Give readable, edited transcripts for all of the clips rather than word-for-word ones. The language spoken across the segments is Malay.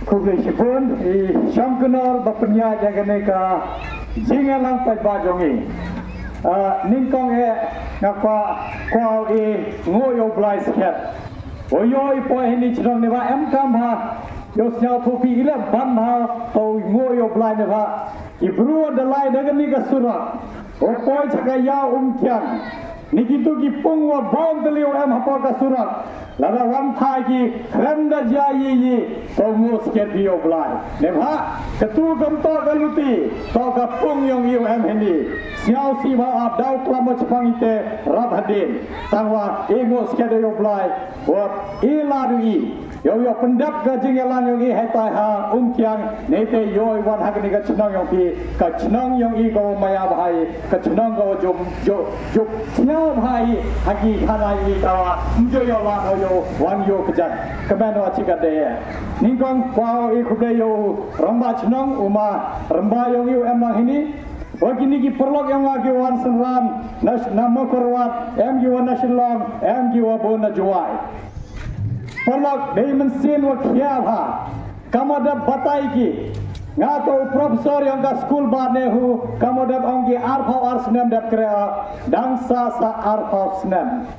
Kublai pun Syangkenor bapenya jangan ka jingalang pagbajongi. Ningkong ngapa kau ngoyo blai sket. Oyo ipo ini cidong ni ba kam ha. Yo siapa topi ila ban ha to ngoyo blai ni ba. Ibru adalai dengan ni kasurat. Opoi cakaya kian. Nikitu ki pungwa bom teliu hapa kasurat. Lada wan thai ki renda jayi yi to ngo sket bio blai. Ne ba ketu gamto galuti to ka pung yong yu hindi. Siau si ba ab dau klamo chpang ite rab hadin. Tangwa ego sket bio blai. Wat iladui. Yo pendap ka jingelan yong i hetai ha kian nete yo wan ha ni ka chnang yong pi ka chnang yong i ko maya bhai ka chnang ko jo chnang bhai hagi khana i ka mjo yo la yo wan yo kejat kemano chika de ningkong kwao i khube yo ramba chnang uma ramba yong yu emang ini Wakini ki perlok yang lagi wan senran nama korwat em yu nasional em yu bona juai Perlok Damon Sin wa kia ha kamada batai ki ngato profesor yang ka school bane hu kamada ongi arpau arsnem dap krea dangsa sa arpau snem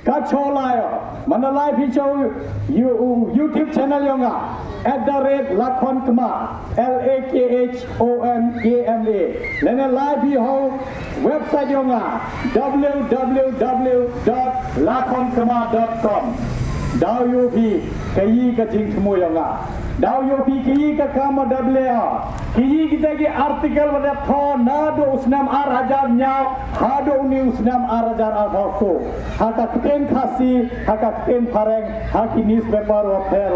ka cholayo manalai pichau YouTube channel yang @lakhon_kma LAKHONKMA lene live ho website yang www.lakhon_kma.com Dau yopi kayi ka jing semua yang Dau yopi kayi ka kama dablea. Kayi kita ki artikel pada tho na do usnam ar hajar nyau ha do ni usnam ar hajar ar bauso. Haka kten khasi haka kten pareng haki newspaper wa fair.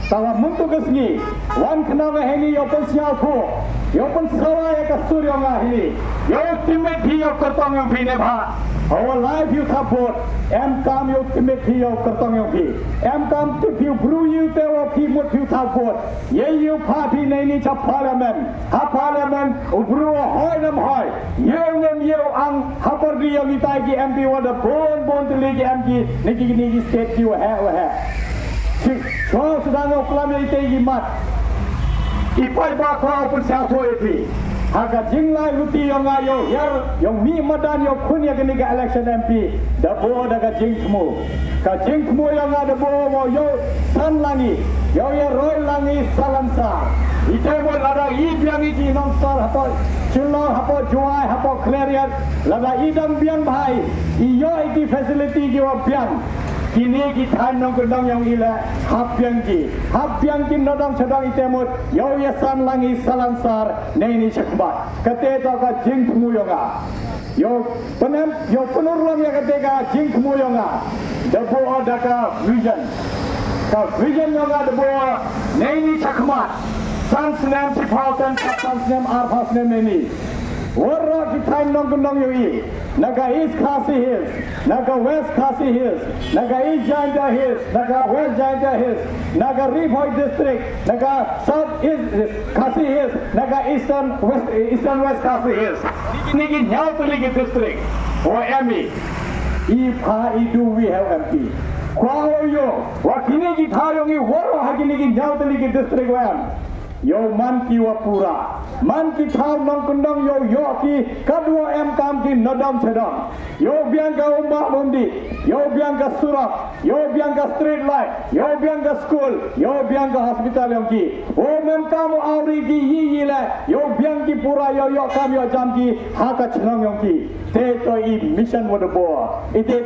Tawa muntu kesni wan kena heni yopen sial tho. Yopen sawa ya ka suryo ngahi. Yo timet hi yo kertong yang phine bha. Our life you support, kam you commit you kertong you pi, kam if you brew you te wa pi mut you support, ye you party nani cha parliament, ha parliament ubru hoy nam hoy, ye nem ye ang hapor di yang kita ki MP wa da bon teli ki MP niki state you ha. So sedang oklam ite ki mat. Ipai ba ko pun sa thoi pi. Haka jinglai luti yang ayo yang mi madan yo kunya gini ga election MP dabo daga jingmu ka jingmu yang ada bo mo yo san langi yo ya roy langi salansa ite mo lada I biang iki nong sar hapo chilo hapo juai hapo clarion lada idam biang bhai iyo iki facility ki wa biang kini kita nong kendang yang ila hapiang ki nodang sedang itemut yo ya san langi salansar neni sekbat kate to ka jingmu yonga yo penurlam ya kate ka jingmu yonga debo adaka vision yonga debo neni sekbat san snem sipausan san snem arpas neni Warra kita nong kendang yoi, naga East Khasi Hills, naga West Khasi Hills, naga East Jaintia Hills, naga West Jaintia Hills, naga Riphoi District, naga South East Khasi Hills, naga Eastern West Khasi Hills. Niki nyau peligi district, OME. Idu we have MP. Kwao yo, wakini kita yongi warra hakini nyau peligi district wan. Yo man ki wapura, man ki thau nong kundong yo ki kadua kam ki nodam sedam, yo biangka umbah bundi, yo biangka surat, yo biangka street light, yo biangka school, yo biangka hospital yang ki, kamu auri ki yi la, yo biangki pura yo kam yo jam ki haka chnong yang ki, te to I mission wada boa, te to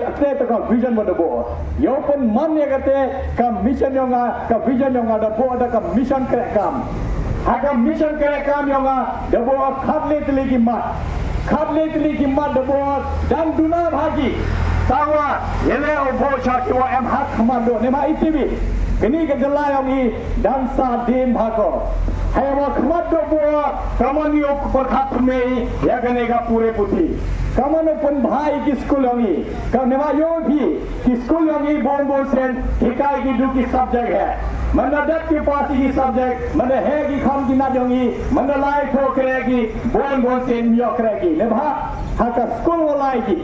ka vision wada boa, yo pun man ya kate ka mission yang ka vision yang ada boa ada ka mission krekam. Haka mission kerekam yang debo khadle teli mat debo dan duna bhagi tawa yele obo chaki wa em hat komando nema itv kini kejelai yang I dan sa din bhago hawa komando bo kamani ok perkhat me ya gane ga pure puthi kamano pun bhai ki school yang I ka nema yo bhi ki school yang I bon sen hikai ki du ki subject hai mana dat ki pasi ki subject mana hai ki kham ki na jongi mana lai tho kregi bon sen yo kregi ne bha haka school walai ki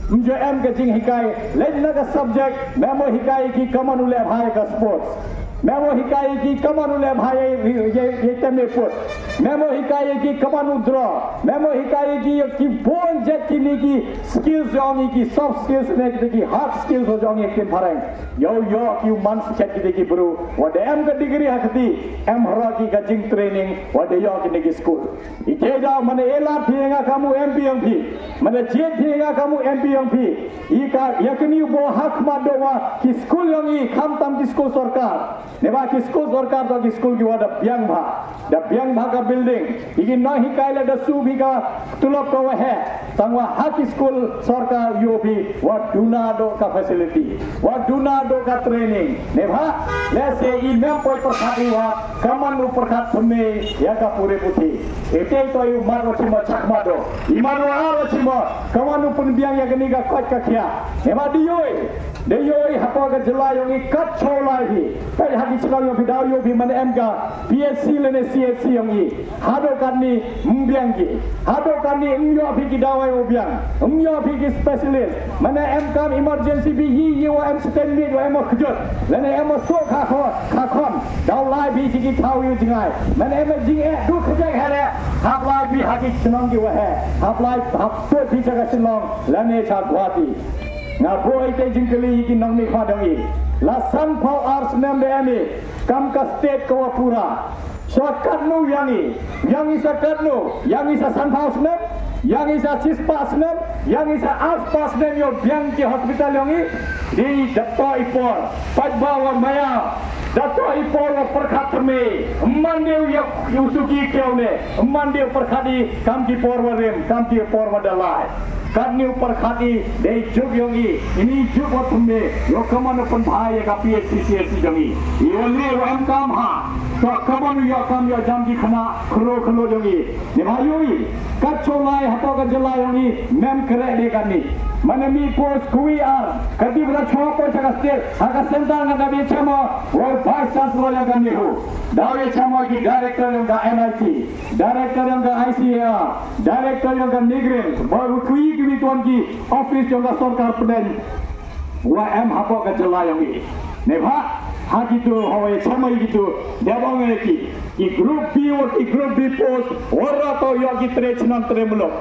mjo em ke jing hikai le na ka subject memo hikai ki kamanu le bhai ka sports Memo hikai ki kamanu le bhai ye teme put. Memo hikai ki kamanu draw. Memo hikai ki bon jet ki skills jongi ki soft skills ne ki hard skills ho jongi ki parang. Yo ki man chat ki bro. Wade em ka degree hakti em hara ki ka jing training wade yo ki ne school. Ike da mane ela phienga kamu MPMP. Mane jet phienga kamu MPMP. Ika yakni bo hak madowa ki school jongi kham tam ki school sarkar. Neba ki school sarkar to ki school ki wada biang bha ka building iki no hikai le da su bi ka tulop ko hai tangwa hak school sarkar UOB wa duna do ka facility wa duna do ka training neba le se i mem poi perkhati wa kaman upar khat thme ya ka pure puthi ete to yu mar chima chakma do imano aro chima kaman upun biang ya gani ka kwat ka khia neba deyoi hapa ka jela yongi kat cholai hi kai hagi chikau yo bidau yo bi man em ka PSC lene CSC yongi hado kanni mbiangi hado kanni umyo bi ki dawai obiang umyo bi ki specialist mana em kam emergency bi hi yo em stand mid wa em khujot lene em so kha khon daw lai bi ki thau yu jingai mana em jing e du khajai hare hap lai bi hagi chnong ki wa hai hap lai hap to bi jaga chnong lene cha gwati na boy te jingkeli ki nong ni khadami la san phau ars nem de ami kam ka state ko pura shortcut nu yang isa katnu yang isa san phau nem yang isa chispa nem yang isa aspas nem yo biang ki hospital yongi di dato ipor pajbawa maya dato ipor wa perkhat me mandeu ya yusuki keone mandeu perkhadi kam ki porwa rem kam ki porwa dalai karni upar khati dei jug yongi ini jug otume yo kaman upon bhai ka PSC jongi yoli ram kam ha to kaman yo kam yo jam ki khana khlo jongi ne bhaioi kat cholai hato ka jela yongi mem kare de kani manami post kui ar kadi bra chho po chaka state aga center na gabi chamo or vice chancellor ya kani ho dawe chamo ki director yonga MIT director yonga ICAR director yonga Nigrin baru kui ki tuan ki office yonga sarkar peden wa em hapo ka jela yongi ne bha ha gitu hoye chamai gitu debong ki group B or ki group B post ora to yo ki tre chnan tre mulok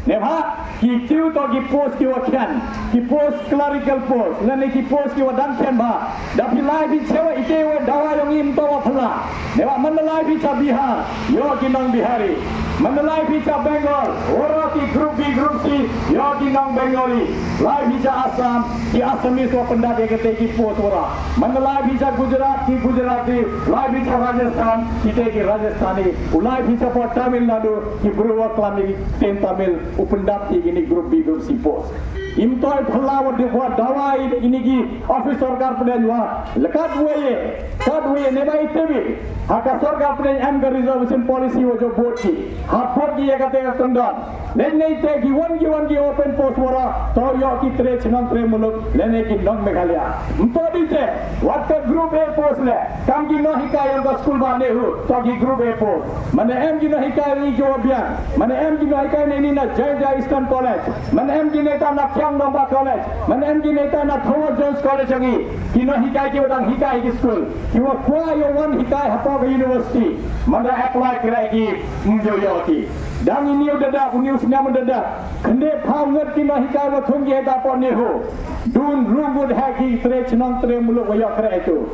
ne bha ki tiu to ki post ki wakhan ki post clerical post lane ki post ki wadan ken ba da pi lai bi chewa ite wa dawa yong im to wa phla ne ba man lai bi cha Bihar yo ki nang Bihari man lai bi cha Bengal ora ki group B group C yo ki nang Bengali lai bi cha Assam ki Assamese wa panda de ke ki post ora man lai bi cha Gujarat ki Gujarati lai bi cha Rajasthan ki ki Rajasthani ulai bi cha Tamil Nadu ki Burwa Klami ten Tamil upendap ini grup B grup C post imtoi phalla wa dekwa dawai ini ki office sarkar puden wa lekat we ne bai tebi haka sarkar puden am ga reservation policy wo jo board ki ha board ki ekate ka kondon len nei te ki one ki open post wara to yo ki tre chnam tre muluk lene ki non meghalaya mto dite what the group A post le kam ki no hikayam ka school ba ne hu to ki group A post mane em ki no hikayam ni jo bian mane em ki no hikayam ni na Jaya Eastern College mane em ki ne ta na Domba College, man MG Neta na Thomas Jones College yangi, kino hikai ki wadang hikai ki school, kiwa kwa yo one hikai hapo university, manda apply kira ki mjo yo ki. Dang ini udah unius nyam udah, kende pangat kino hikai wa thungi heta po neho, dun rumbud haki tre chnang tre muluk wa kira itu.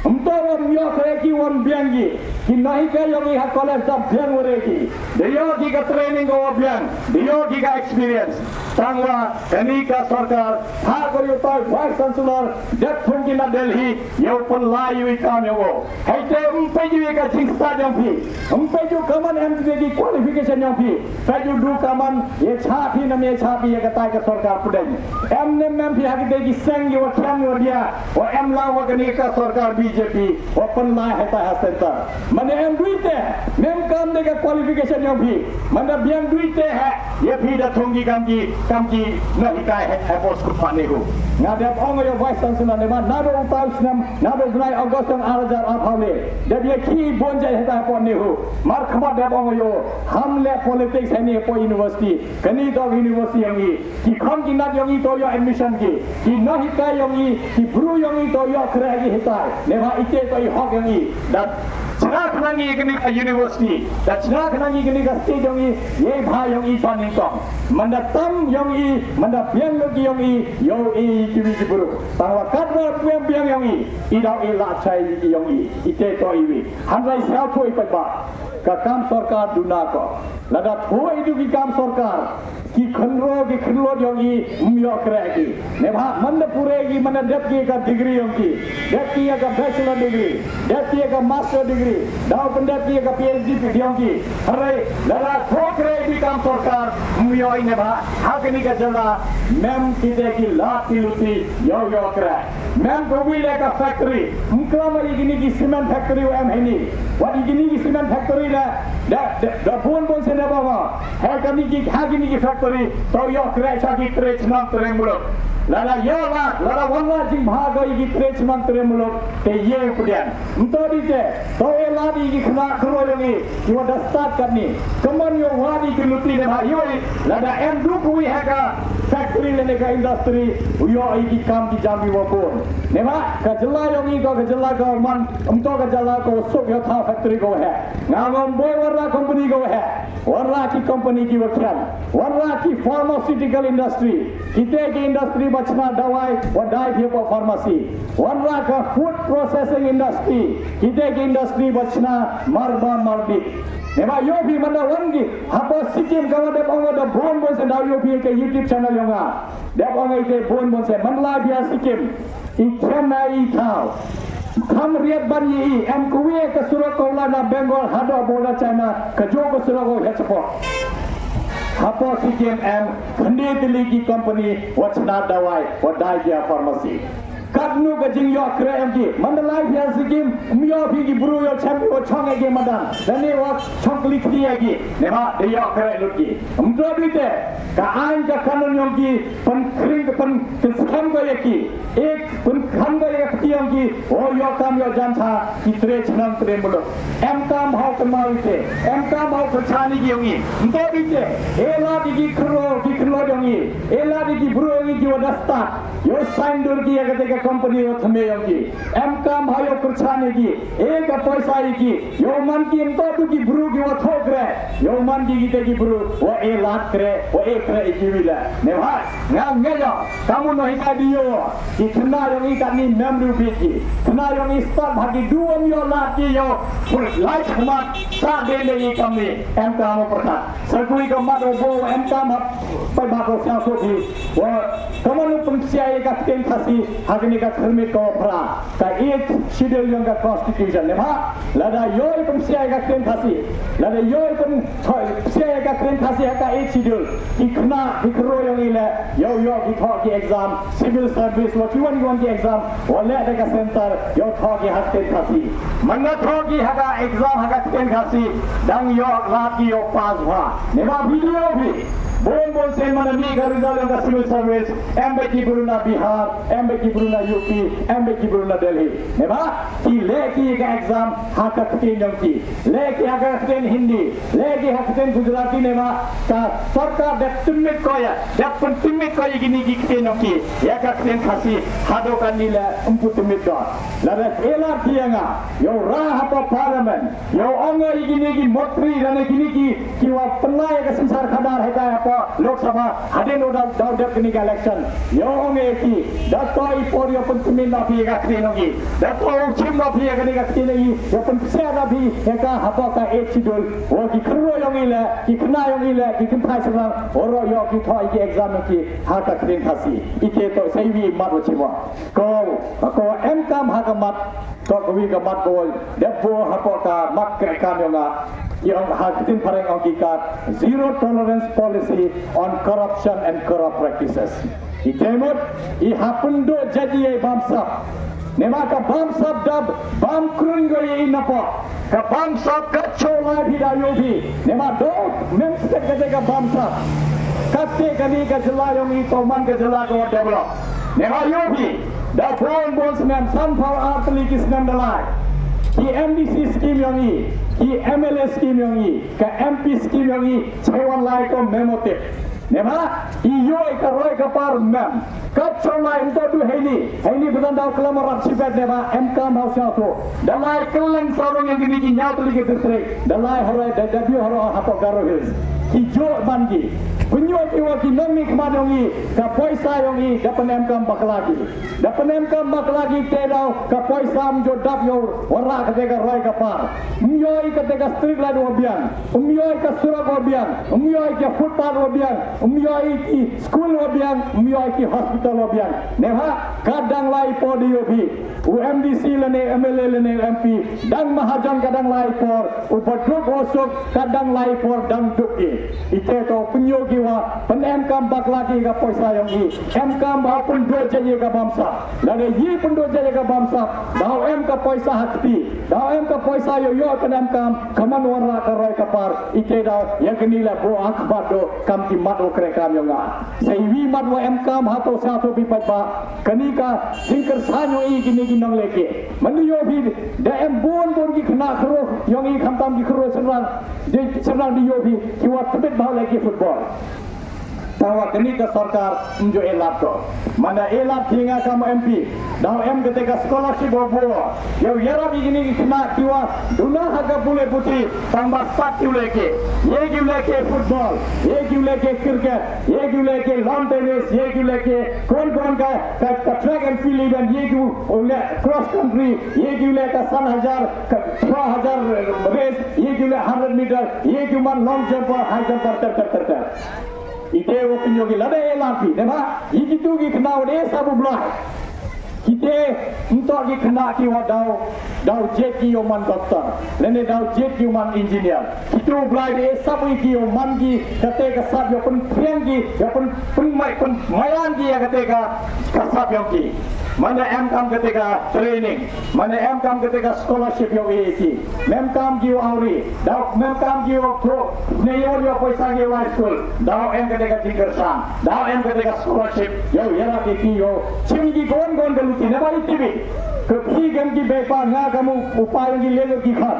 Umto wan yo kare ki wan biangi ki nahi ka yogi ha college da biang wore ki deyo ki ka training go biang deyo ki ka experience tangwa kani ka sarkar ha kori utai vice chancellor dat thungi na Delhi yo pon lai wi kam yo haite umpe ju ka chingsta jam phi umpe ju kaman MBA ki qualification jam phi fa ju du kaman ye cha phi na me cha phi ye ka tai ka sarkar pudai emne mem phi ha ki de ki sang yo tham yo dia wa em la wa kani ka sarkar BJP open line heta ha center mane em duite mem kam de ka qualification yo phi mane biang duite hai ye phi da thongi kam ki na hikai hai post ku pane ho ngadap ong yo vice chancellor ne ma nado utaus nam nado julai august ang arajar aphale de ye ki bonjai heta pone ho mar khama dap ong yo hamle politics hai ne po university kani dog university yangi ki kham ki na yangi to yo admission ki na hikai yangi ki bru yangi to yo kre gi hitai ne ba ite ko I hok yang I dan Cina kenangi kini ke university dan Cina kenangi kini ke state yang I ye bha yang I ton ning tong mendatam yang I mendapian lagi yang I yo I kiwi kiburu tangwa kadwa piang yang I idau I la chai yang I ite to I handai sel to I pa ka kam sarkar duna ko lada thoi du ki kam sarkar ki khanro yang I myo kre ki ne bha mand pure ki man dep ki ka degree yang ki dep ki ka bachelor degree dep ki ka master degree dau pendep ki ka PhD yang ki hare lada thokre ki kam sarkar myo I ne bha hakni ka jala mem ki de ki la tiluti yo kre mem gobi le ka factory mukla mari gini ki cement factory em heni what gini ki cement factory da bon se ne ba ha kami ki hagini ki factory to yo kre cha ki tre chna tre mulok lala yo la wala jing bhaga ki tre chna tre mulok te ye pudian unto di te to e la di ki khna khro yangi ki wa da start karni kaman yo wadi ki luti ne bha yo lada em du kui ha ka factory le ne ka industry yo ai ki kam ki jambi wo bon ne ba ka jalla yangi ko ka jalla ko man umto ka jalla ko sok yo tha factory ko hai ngam boy warra company ko hai warra ki company ki wakhan warra ki pharmaceutical industry kite ki industry bachna dawai wadai bhi ko pharmacy warra ka food processing industry kite ki industry bachna marba marbi neba yo bhi mana wangi hapo sikim ka wada bongo da bon bon se da yo bhi ke YouTube channel yonga da bongo ke bon se manla bia sikim I khana I thao Kam riat bani em kuwe ke Surakola na Bengal hado bola China ke jo ke Surako hechapo hapo sikim em khande diligi company wachna dawai wadai dia pharmacy kadnu ke jing yo kre em ki mandalai dia sikim myo phi ki buru yo champi o chong ge madan dani wa chong likhi gi ne ba de yo kre luki umdo bite ka ain ka kanon yong ki pan kring pan skam go ye ki ek pan kham go ye ki yong ki o yo kam yo jan tha ki tre chnam tre mulo em kam hau kamau te em kam hau chani gi yong umdo bite ela di khro yong ela di buru yong ki wa dasta yo sign dur ki agate ka company ho thame yong ki em kam hayo kurchane ki ek paisa ki yo man ki em to ki buru ki wa thokre yo man ki gite ki buru wo e lat kre wo e kre ki wila ne bhai ngam ngeja kamu no hika dio ki thna yong I ka ni memru bi ki thna yong I start bhagi duom yo lat ki yo pur light khma sa de le I kami em kam prakha sakui ka ma do bo em kam pa ba ko sa so ki wo kamu pungsia ka ten khasi hagni ka kharme ko phra ka ek schedule yang ka constitution ne bha lada yo pungsia ka ten khasi lada yo pungsia ka ten khasi ka ek schedule ikna ikro yang ile yo ki tho ki exam civil service what you want ki exam wala da ka center yo tho ki hak ten khasi manna tho ki haga exam haga ten khasi dang yo la ki yo pass bha ne ba video bhi bon se mana mi ga result yang ka civil service MBK Bruna Bihar MBK Bruna UP MBK Bruna Delhi ne ba ki le ki ka exam hak ten yang ki le ki hak ten Hindi le ki hak ten Gujarati ne ba ka sarkar de tumit ko ya de tumit ko gini ki ten yang ki ya ka ten khasi hado kan ni la umpu tumit do la ra ela tianga yo ra hapa parliament yo onga gini ki motri rane gini ki wa pernah ka sansar khadar hai ka apa Lok Sabha hade no daw kini ka election yo onge ki datoi por yo pun tumin na phi ka kini gi datoi chim na phi ka ni ka kini yo pun se na phi ka hapa ka ek sidul o ki khro yo ngile ki khna yo ngile ki kin phai sa oro yo ki thoi ki exam ki ha ka kini khasi ike to sei wi mat wo chimo ko em kam ha ka mat ko wi ka mat ko depo hapa ka mak ka yo nga yang hakitin pareng angkikat zero tolerance policy on corruption and corrupt practices. Ikemut ihapundo jadi bamsap. Nema ka bamsap dab bam krungo ye napo. Ka bamsap ka chola bidayo bi. Nema do memstek ka bamsap. Katte kani ka jelayong ito man ka jelago develop. Nema yobi da bon snam sunflower artli kisnam dalai. Ki MDC scheme yang ki MLA scheme yang ka MP scheme yang chewan lai ko memote Nema iyo ka roi ka par mem. Kacholai untuk tu ini bukan dah kelamaran sifat nema MK mau satu. Dalai keleng sarung yang gini nyatu lagi distrik. Dalai horai debut horai apa garohis. Hijau banji. Penyuat iwaki nongi kemadongi ka poisa yongi dapat MK bak lagi. Dapat MK bak lagi tedau ka poisa mjo dap yo wara ketika roi ka par. Myoi ketika strik ladu obian. Myoi ka surat obian. Myoi ka footpath obian. Myoi ki school obian. Myoi ki hospital obian. Nema kadang lai po DOP. UMDC lene MLA lene MP dan mahajan kadang lai por upadruk osok kadang lai por dan duki. Ite to penyogi wa pen MK bak lagi ka poisa yongi. MK ba pun do jaye ka bamsa. Lane yi pun do jaye ka bamsa. Dau MK poisa hakti. Dau MK poisa yo pen MK kaman wara ka roi ka par. Ite dau yang kenila bo akbar do kam ki mat o krekam yonga. Sai wi mat wa MK hato satu pipat ba kanika jingker sanyo i gini nong leke manuyo bi da em bon ki khna khro yong i khamtam ki khro serang di yo bi ki wa tebet ba leke football tawa kenika sarkar unjo elat to mana elat hinga sama MP daw em ketika scholarship bobo yo yara begini kena kiwa duna haga bule putri tambah 7 leke ye leke football ye leke cricket ye leke lawn tennis ye leke kon ka track and field event ye ole cross country ye leke 6000 race ye 100 meter ye man long jumper high jumper ter ite wo penyogi lada elapi nema ikitu gi kenau de sabu blai kite untuk gi kena ki wa dau jet ki yo man doktor lene dau jet ki man engineer itu blai de sabu ki yo man gi kate ka sab yo pun priang gi yo pun mayan gi ya kate ka sab yo ki mana MKam ketika training, mana MKam ketika scholarship yo iki, MKam giu auri, dau MKam giu pro, neyor yo poisa giu high school, dau ketika tingkersan, dau ketika scholarship, yo yara iki yo, cimgi gon galuti, neba itibi, kepi gam gi bepa nga kamu upaya gi lelo gi khan,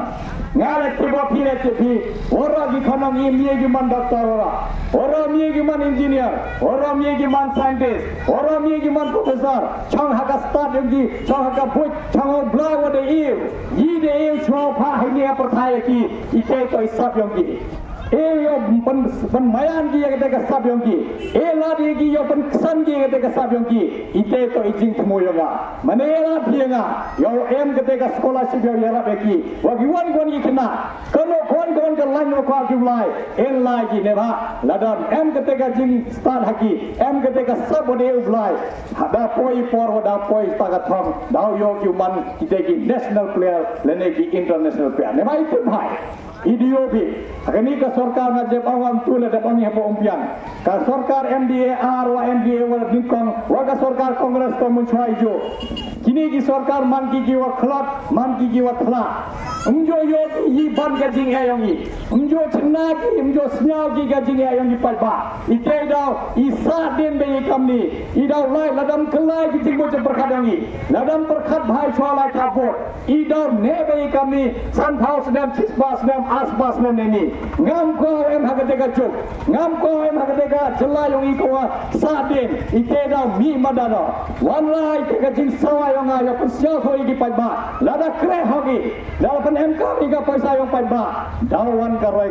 nga le tiba pile tibi, ora gi khanang miye gi man doktor ora miye gi man engineer, ora miye gi man scientist, ora miye gi man professor, chang ka start yogi chang ka put chang bla wa de yi de chang pha hai ne prathai ki ite to isap yogi yo pen mayan ki ketika sab yogi la de ki yo pen san ki ketika sab yogi ite to ijing temu yoga manela thienga yo em ketika scholarship yo yara beki wa giwan gon ki kena kono kon ka lan no ka ki lai en lai ki ne ba ladam em ketika jing start haki em ketika sab de ulai ada poi for da poi taga thong dau yo ki man ki national player lene ki international player ne mai tu bhai idiobi agani ka sarkar na je bawang tu le dapani hapo umpian ka sarkar MDA wa MDA wa dingkong wa ka sarkar congress ko mun chwai jo kini ki sarkar man ki wa khlap man ki wa khla umjo yo yi ban ka jing he yong yi umjo chna ki umjo snyao ki ka jing he yong yi pat ba ite dau isa den be kamni i dau lai ladam kelai ki jing mo je berkhat yong yi ladam berkhat bhai chwala ka bot i dau ne be kamni san house dam chisbas dam asbas neni ngam ko em hagatega chuk ngam ko em hagatega jalla yong iko sadin ite da mi madana wan lai te ka jing sawa yong ya pasya ko igi padba lada kre hogi dal pan em ka iga paisa yong padba dawan ka roi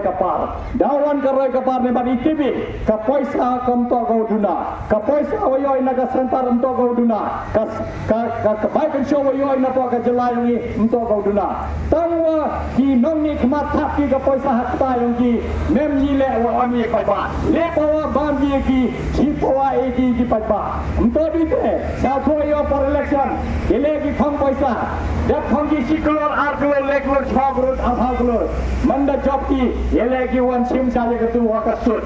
kapar ne badi tibi ka paisa kam to go duna ka paisa wayo ina ka sentar to go duna ka bai kan show wayo ina to ka jalla yong to go duna tangwa ki nong ni khmat ki ka paisa hakta yong ki mem ni le wa ami pa ba le pawa bam ki ki pawa e ki pa ba umto di te sa tho yo for election ile ki thong paisa da thong ki siklor arduel leklor chhagrut athaglor manda job ki ile ki wan sim sa le tu wa ka sut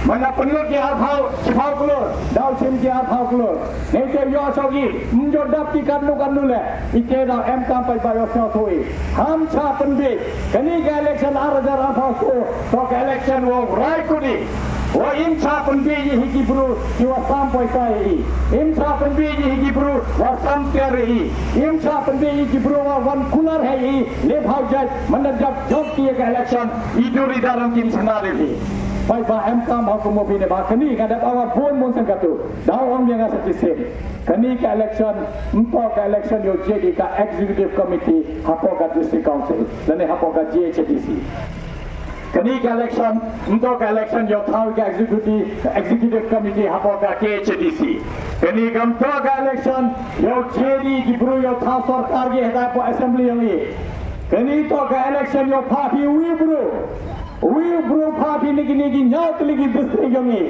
mana penlut ki athau chhaglor dau sim ki athaglor ne te yo so ki mjo dap ki kanu le ite da em kam pa ba yo so thoi ham cha penbi kani ga election arajar athaso to ka election wo rai kudi wo im cha penbi hiki bru ki wa sam paisa hi im cha penbi hiki bru wa sam ter hi im cha penbi hiki bru wa wan kular hai le bhau jaj mandan jab job ki ka election iduri daram kim sana le hi pai ba MK mau kemobi ne ba kani kada awak bon mon sangkatu dah orang yang asal sen kani ka election empo ka election yo jadi ka executive committee hapo ka district council dan hapo ka JHDC kani ka election empo ka election yo thau ka executive committee hapo ka KHDC kani gampo ka election yo JD ki bro yo thau sarkar ge hada po assembly yang ni kani to ka election yo phapi we bro phapi nigi nyau lagi district yang ni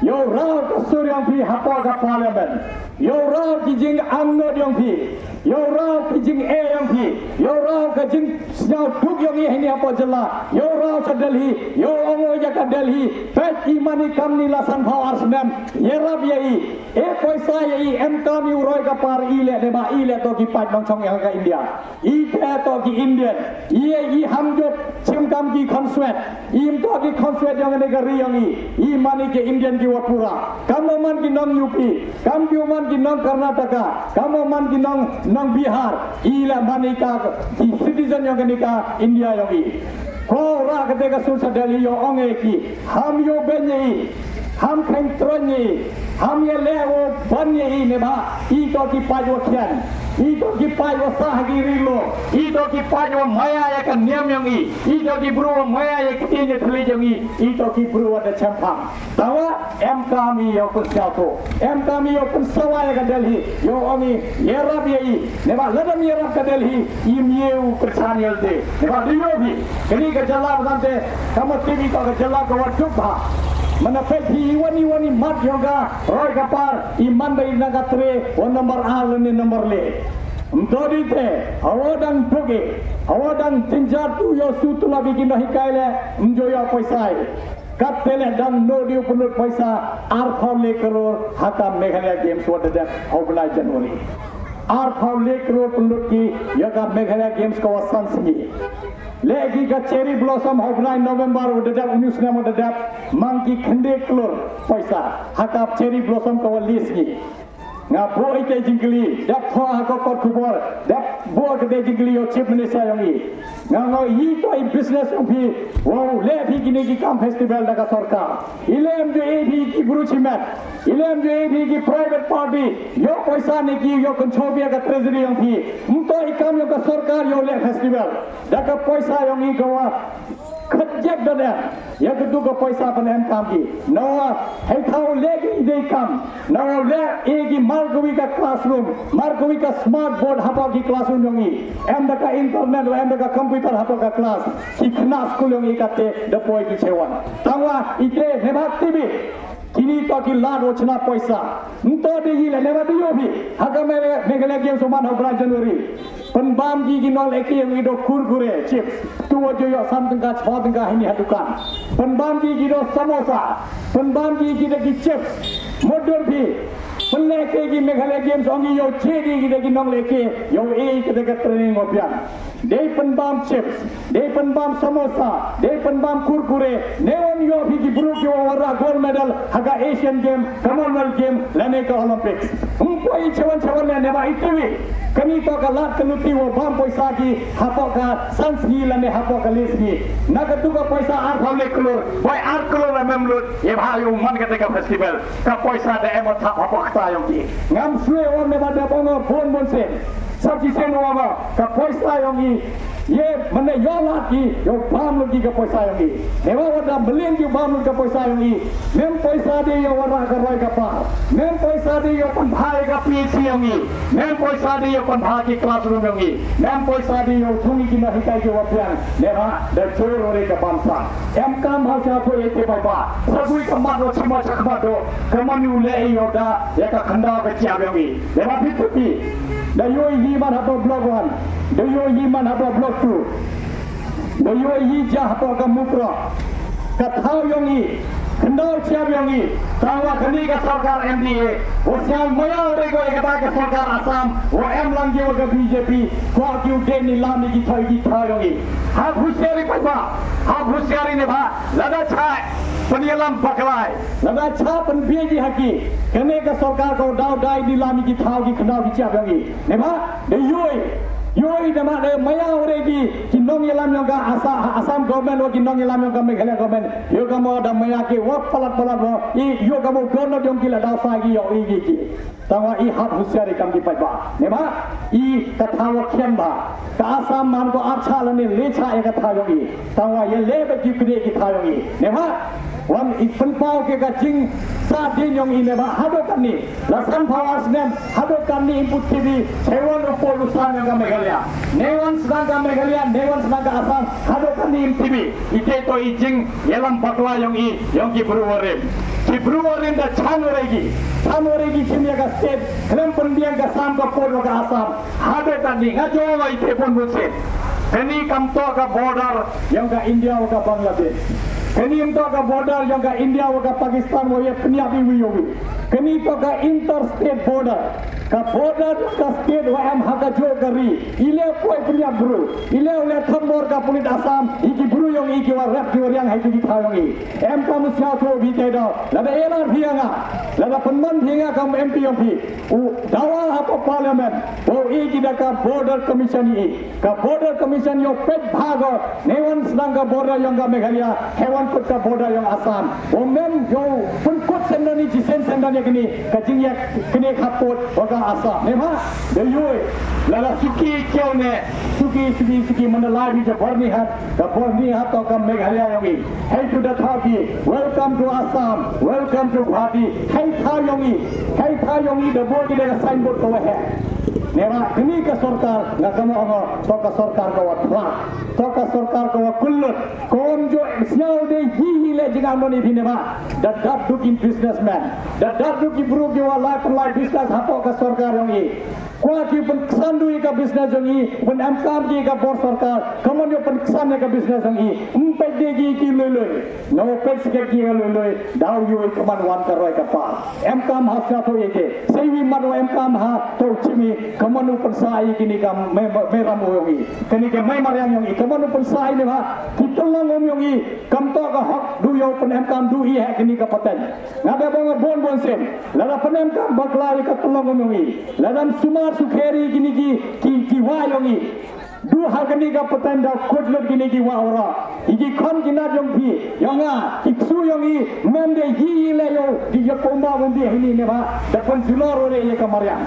yo rao ka suryang phi hapo ka parliament yo rao ki jing angno yang phi yo rao ki jing yang phi yo rao ka jing nyau duk yang ni hapo jalla yo rao ka Delhi yo ongo ya ka Delhi pet imani kamni la san phawar snam yerab yai paisa yai MK mi uroi ka par ile ne ba ile to ki pat bang chong yang ka India I the to ki Indian I hamjot chimkam ki consulate im to ki consulate yang ne ka ri yang I mani ke Indian ki wapura kamu man ki nong UP kamu man ki nong Karnataka kamu man ki nong Bihar ila mani ka ki citizen yang ne ka India yang I ko ra ka de ka sulsa Delhi yo onge ki ham yo benye ham khain tronye ham ye lewo banye I ne ba I to ki pajo khian I to ki pajo sahagiri lo I to ki pajo maya ya ka niam yang I to ki bro maya ya kitine thli yang I to ki bro ada champang tawa MK mi yo kun siato MK mi yo kun sawa ya ka Delhi yo ongi yerab ye I ne ba ladam yerab ka Delhi I mieu kersan yelte ne ba dio bi kini ka jalla bante kamu TV ka jalla ka wajub ba Menafek wani mat yoga roy kapar iman dari nagatre on number al ni number le mtori te awadang toge awadang tinjar tu yo sutu lagi kinda hikaile mjoya paisai katele dang no diu punut paisa ar khole karor hata Meghalaya games what the obla January ar khole karor punut ki yoga Meghalaya games ko wasan singi lagi ka cherry blossom hobnai November udadap 19 nama udadap mangki khande klor paisa hakap cherry blossom ko list ni nga bo ite jingli dap tho ko kot khubor dap bo ke de jingli yo chief minister yang ni nga ngo yi to I business upi wow le phi kini ki kam festival daga sarkar ilem jo ab ki buruchimat ilem jo ab ki private party yo paisa ne ki yo contribute ka treasury yang phi mto ikam yo ka sarkar yo le festival daga paisa yang ni gawa khajak dada ya kedu ka paisa pan em kam ki nawa hai thau le ki ide kam nawa le egi margawi ka classroom margawi ka smart board hapa ki classroom yongi em da ka internet em da ka computer hapa ka class ki khna school yongi ka te da poi ki chewan tangwa ite nebak tv kini to ki lad ochna paisa nto de yile neba dio bi haga mere Meghalaya games man hobra January penbam ji ki nol eki yang ido kurkure chips tu ojo yo samtengka chhodengka hini hadukan penbam ji ki do samosa penbam ji ki de ki chips modor bi penleke ki Meghalaya games ongi yo chedi ki de ki nol eki yo e ki de ka training opian dei penbam chips dei penbam samosa dei penbam kurkure neon yo bi ki bru ki wara gold medal haga Asian game Commonwealth game lane ka Olympics umpoi chawan ne ba itwi kami to ka lat kanuti wo bam paisa ki hapo ka sansgi lane hapo ka lesgi nagatu ka paisa ar phale klor boy ar klor memlut ye bhayu man ka ka festival ka paisa de emot hapo ka yo ki ngam sue on ne ba da bongo phone bonse sabji se no ba ka paisa yo ki ye mane yo lat ki yo bam lu ki ka paisa yo ki ne ba wada million ki bam lu ka paisa yo ki nem paisa de yo wara ka roi ka pa nem paisa de yo pan bhai ka PC yo ki nem paisa de yo pan bhai ki classroom yo ki nem paisa de yo thungi ki na hikai ki wapian ne ba da chor ore ka bangsa em kam ha sa ko ete ba ba sabui ka ma ro chima chakma do kamanu le yo da ya ka khanda ka chia yo ki ne ba pitpi da yo yi man ha to blog 1 da yo yi man ha to blog 2 da yo yi ja ha to ka mukra ka thau yo ni khanda chia yo ni tawa khani ka sarkar MDA wo syam maya re ko ekata ka sarkar Assam wo em lang ge wo ka BJP ko kyu de ni lam ni ki thau yo ni ha husiari pa ha husiari ne ba lada chai penyelam baklai lada cha pen biji haki kene ka sarkar ko dau dai ni lam ki thau ki khanda ki chia yo ni ne ba de yoi Yoi nama de maya oregi kinong yelam yang ka Assam government wa kinong yelam yang ka Meghalaya government yo kamo da maya ke wa palat wo yo kamo governor yang kila da sagi yo igi ki tawa i hat husiari kam ki paiba nema i kathawa khem ba ka Assam man ko acha lane lecha e katha yo i tawa ye lebe ki kre ki tha yo i nema wan ipan pau ke gajing sa din yong ine ba hado kani lasan phawas nem hado kani input tv sewan upol usan yang Meghalaya newan sedang Meghalaya newan sedang Assam hado kani tv ite to ijing yelam patwa yong ki Februari da Januari kimia ka state klem pendiang ka Assam ka pol ka Assam hado kani ngajo ite pun buset kani kam to ka border yang ka India ka Bangladesh kini itu ke border yang ke India ke Pakistan wo ye penyabi wiyowi kini itu ke interstate border ke border ke state wo am haka jo gari ile poi penyab bro ile oleh thambor ka pulit Assam iki bro yang iki wa rap ki yang hai ki thayong i em kam sia tho bi te do lada ela thianga lada penman thianga kam MP yang phi u dawa hapo parliament wo iki da ka border commission i ka border commission yo pet bhago newan sedang ka border yang ka Meghalaya hewan kota border yang Assam. Omen yo pun kot sendani jisen sendani kini kajing ya kini kapot waga Assam. Nema deyoi lala suki kyo ne suki menelai di Borni hat to kam Meghalaya yongi. Hey to the Thapi, welcome to Assam, welcome to Bhati. Hey tha yongi the board ki de signboard ko hai. Nema kini ka sarkar ngakamo ngo to ka sarkar ko watwa to ka sarkar ko kullut kom jo siau de hi le jinga moni binema that looking businessman that looking bro ki wala life business hapo ka sarkar yongi kwa ki pen sandu ka business yongi pen amkam ki ka bor sarkar kamon yo pen san ka business yongi umpe de ki loloi no pes ke ki loloi daw yo kaman wan ka roi ka pa amkam hasya to yeke sewi maro amkam ha to chimi kamanu persai kini kam meramu yongi kini ke mai mariang yongi kamanu persai ne ba kitolong yongi kam to ka hak du yo penem kam du hi hai kini ka paten ngabe bang bon sen lada penem kam baklai ka tolong yongi ladam sumar sukheri kini ki wa yongi du hagani ka paten da khodlot kini ki wa ora iki khon kina jong phi yonga iksu yongi mende hi le yo di yakomba bondi hini ne ba da pon julor re ye ka mariang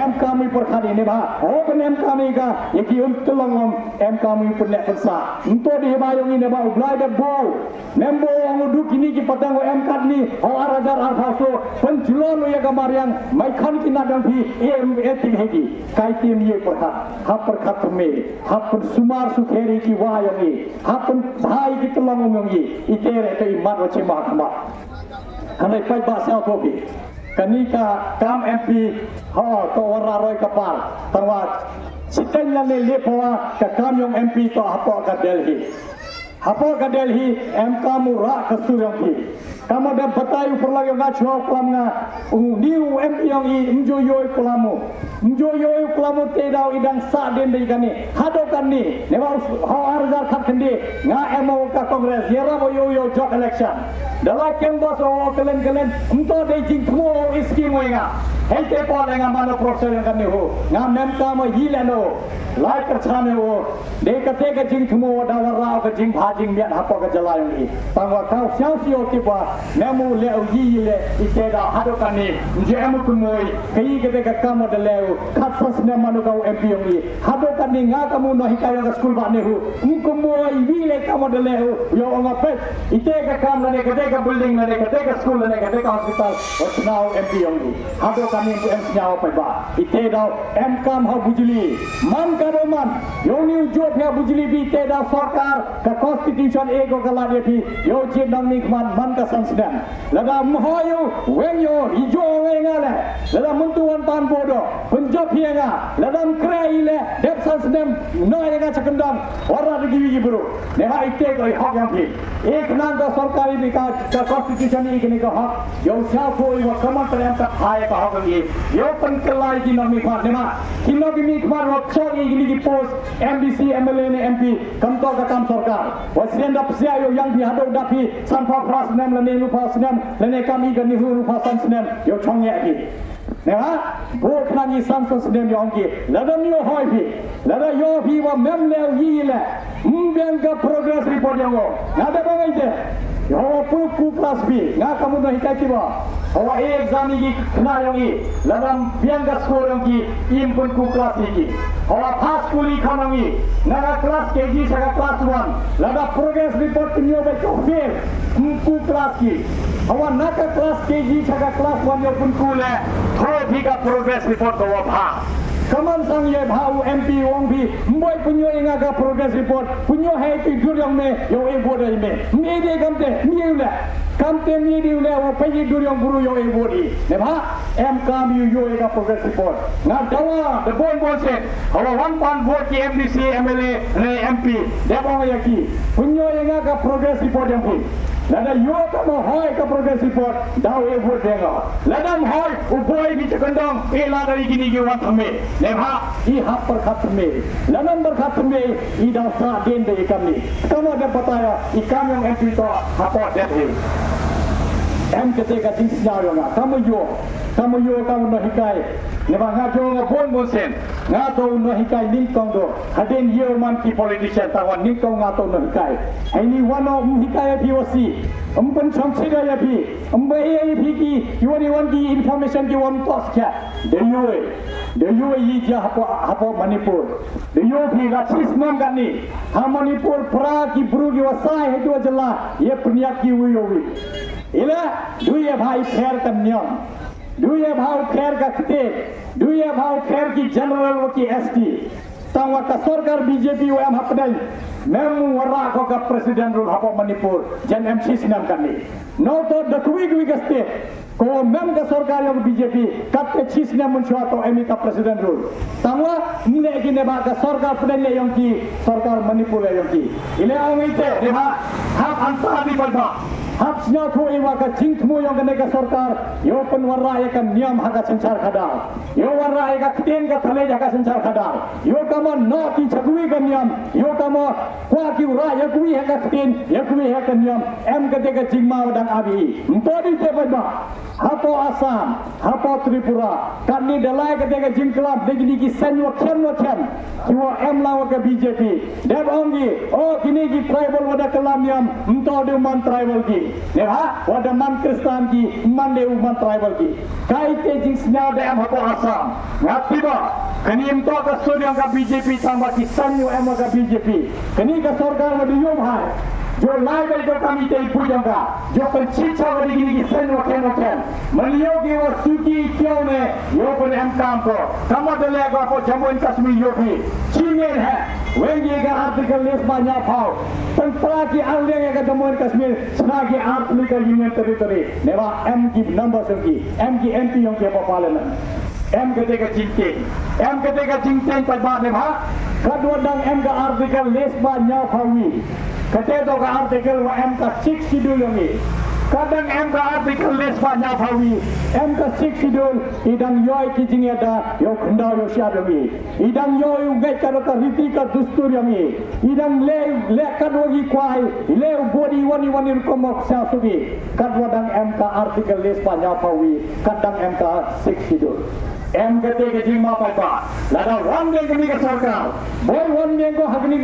em kami perkhadi ne ba open em kami ka yeki tolongom em kami punek pensa untuk di bayong ini ba ublai da bo nembo ang du kini ki patang em kad ni o arajar arfaso penjulon ye ka mariang mai khan kina dang phi em eting hegi kai tim ye perkhat hap perkhat me hap sumar sukheri ki wayong ni hap bhai ki tolongom yong ye itere te iman wache ma khama hanai pai ba sa thobi kanika kam MP ho to wararoi kapal tawat siten la le lepoa ka kam yong MP to hapo ka Delhi em kamu ra ka surang phi kamu da batayu perlagi nga chho klam nga new MP yong i mjoyoy klamu te daw idang sa den dei kani hado kani ne ba ho arjar khat khandi nga emo ka congress yera bo yo job election dala ken bos o kelen umto dei jing thmo iski moinga hei te po nga mano professor yang kani ho nga mem ka mo hilano lai ka chane ho de ka te ka jing thmo da wara ka jing bhajing miat hapo ka jalayong i tangwa kau siao sio ti ba nemu le o yi le ite da hado kani nje emu kumoi kai ke te ka kamo de le khat sas ne manu ka MP yong i hado kani nga kamu no hikayo ka school ba ne hu kumoi wi le kamo de le yo nga pet ite ka kam ne ka te ka building ne ka te ka school ne ka te ka hospital what now MP yong i hado kani bu em nyaw pa ba ite da em kam ha bujli man ka do man yo ni jo phya bujli bi te da sarkar ka constitution ego ka la de phi yo je dang ni man ka sansdan lada mohoyo wenyo ijo wenga le lada muntuan tan bodo punjab hianga lada krai le dep sansdem no yenga chakandam ora de gi bro ne ha ite ko hak yang phi ek nan da sarkari vikas ka constitution ek ne ka hak yo sha ko yo kaman tarem ta khai ka hak ye yo pan kelai ki no mi khan ne ma kino ki mi khmar ro chho gi gi post MDC MLA ne MP kam to ka kam sarkar wasien da psia yo yang bi hado da phi san pha pras nem ni lupa senam lene kami kan ni lupa san senam yo chong ya ki ne ha bo khna ni san so senam yo ki la da mi yo hoi pi la da yo pi wa mem le yi le mbiang ka progress report yo na da ba ngai de yo pu class bi nga kamu no hikai ki ba awa exam ni kena yang ni dalam biang ka score yang ki im pun ku class ni awa pass kuli khana ni naga class KG saga class 1 lada progress report kinyo ba ko fail ku class ki awa naga class KG saga class 1 yo pun ku le tho thi ka progress report ko ba kaman sang ye bhau MP wong bi mboi punyo inga ka progress report punyo hai ki duryong me yo e bodai me me de gamte miule kamte mi diule wa payi duryong guru yo e bodi ne bha em kam yo e ka progress report na dawa the bon se awa one pan vote ki MDC MLA ne MP de bong ya ki punyo inga ka progress report yang ki lada yo ka mo hoi ka progress report daw e vote denga ladam hoi uboi bi chakandong e la dari gini ge wa thame ne bha i hap par khat me ladam bar khat me i da sa den de kami kamu ada bataya i kam yang MP to hapo de he em ketika ting scenario nga kamu yo kamu no hikai ne ba nga jo nga bon sen nga to no hikai ning tong do haden year man ki politician tawan ning tong nga to no hikai ai wano hikai POC pen chom chida ya pi ambe ai pi ki yoni wan ki information ki wan tos kya de yue yi ja hapo manipur de yo pi ga chis nam kan ni ha manipur pra ki bru ki wasai he do jala ye pniat ki wi ila duye bhai khair kan nyam duye bhau khair ka kte duye bhau khair ki general ki ST tangwa ka sarkar BJP wa am hapdai mem wara ko ka president rul hapo manipur jan MC sinam kan ni no to the kwi gaste ko mem ka sarkar yang BJP katte chis na mun chwa to emi ka president rul tangwa nile ki ne ba ka sarkar pdan le yang ki sarkar manipur le yang ki ile angite de ha hap anta ni balba hap snya ko iwa ka jingthmu yang kene ka sarkar yo pen warra ya kan niam haka sanchar khada yo warra ya ka kten ka thale ja ka sanchar khada yo kama no ki chagui ka niam yo kama kwa ki ra ya kui ha ka kten ya kui ha ka niam em ka de ka jingma wadang abi mpodi te ba hapo Assam hapo Tripura kan ni dalai ka de ka jingklap de ni ki sanyo khem ki wa em lawa ka BJP deb ongi o kini ki tribal wada kalam niam mto de man tribal ki ne ha wada man kristan ki man de man tribal ki kai te jing snya de am hapo Assam ngati ba kani mto ka suryang ka BJP sama ki sanyo em ka BJP kani ka sarkar ma de yo bhai जो लाइव जो कमी ते पूजोगा जो पंचिचा वाली की सन वके मलियो की वो सूकी क्यों ने यो पर हम काम को कमदले को को जम्मू एंड कश्मीर यो भी चीमेर है वेंगे का आर्टिकल लिस्ट में ना पाओ तंत्रा की आउले का जम्मू एंड कश्मीर सना की आर्टिकल यूनियन टेरिटरी नेवा एम की नंबर की एम की एमपी यों के पालन M ketika cincin pada neha kedua dang em ka artikel les banyak hawi ketika ka artikel wa em ka 6 schedule ni kadang em ka artikel les banyak hawi em ka 6 schedule idang yoi kijing ada yo khanda yo syab ni idang yoi ngai ka riti ka dustur ni idang le kadoi kwai le body wani komok syasubi kadua dang em ka artikel les banyak hawi kadang em ka 6 schedule em ketika jima papa lada one day kami ke sarkar boy one day ko hakni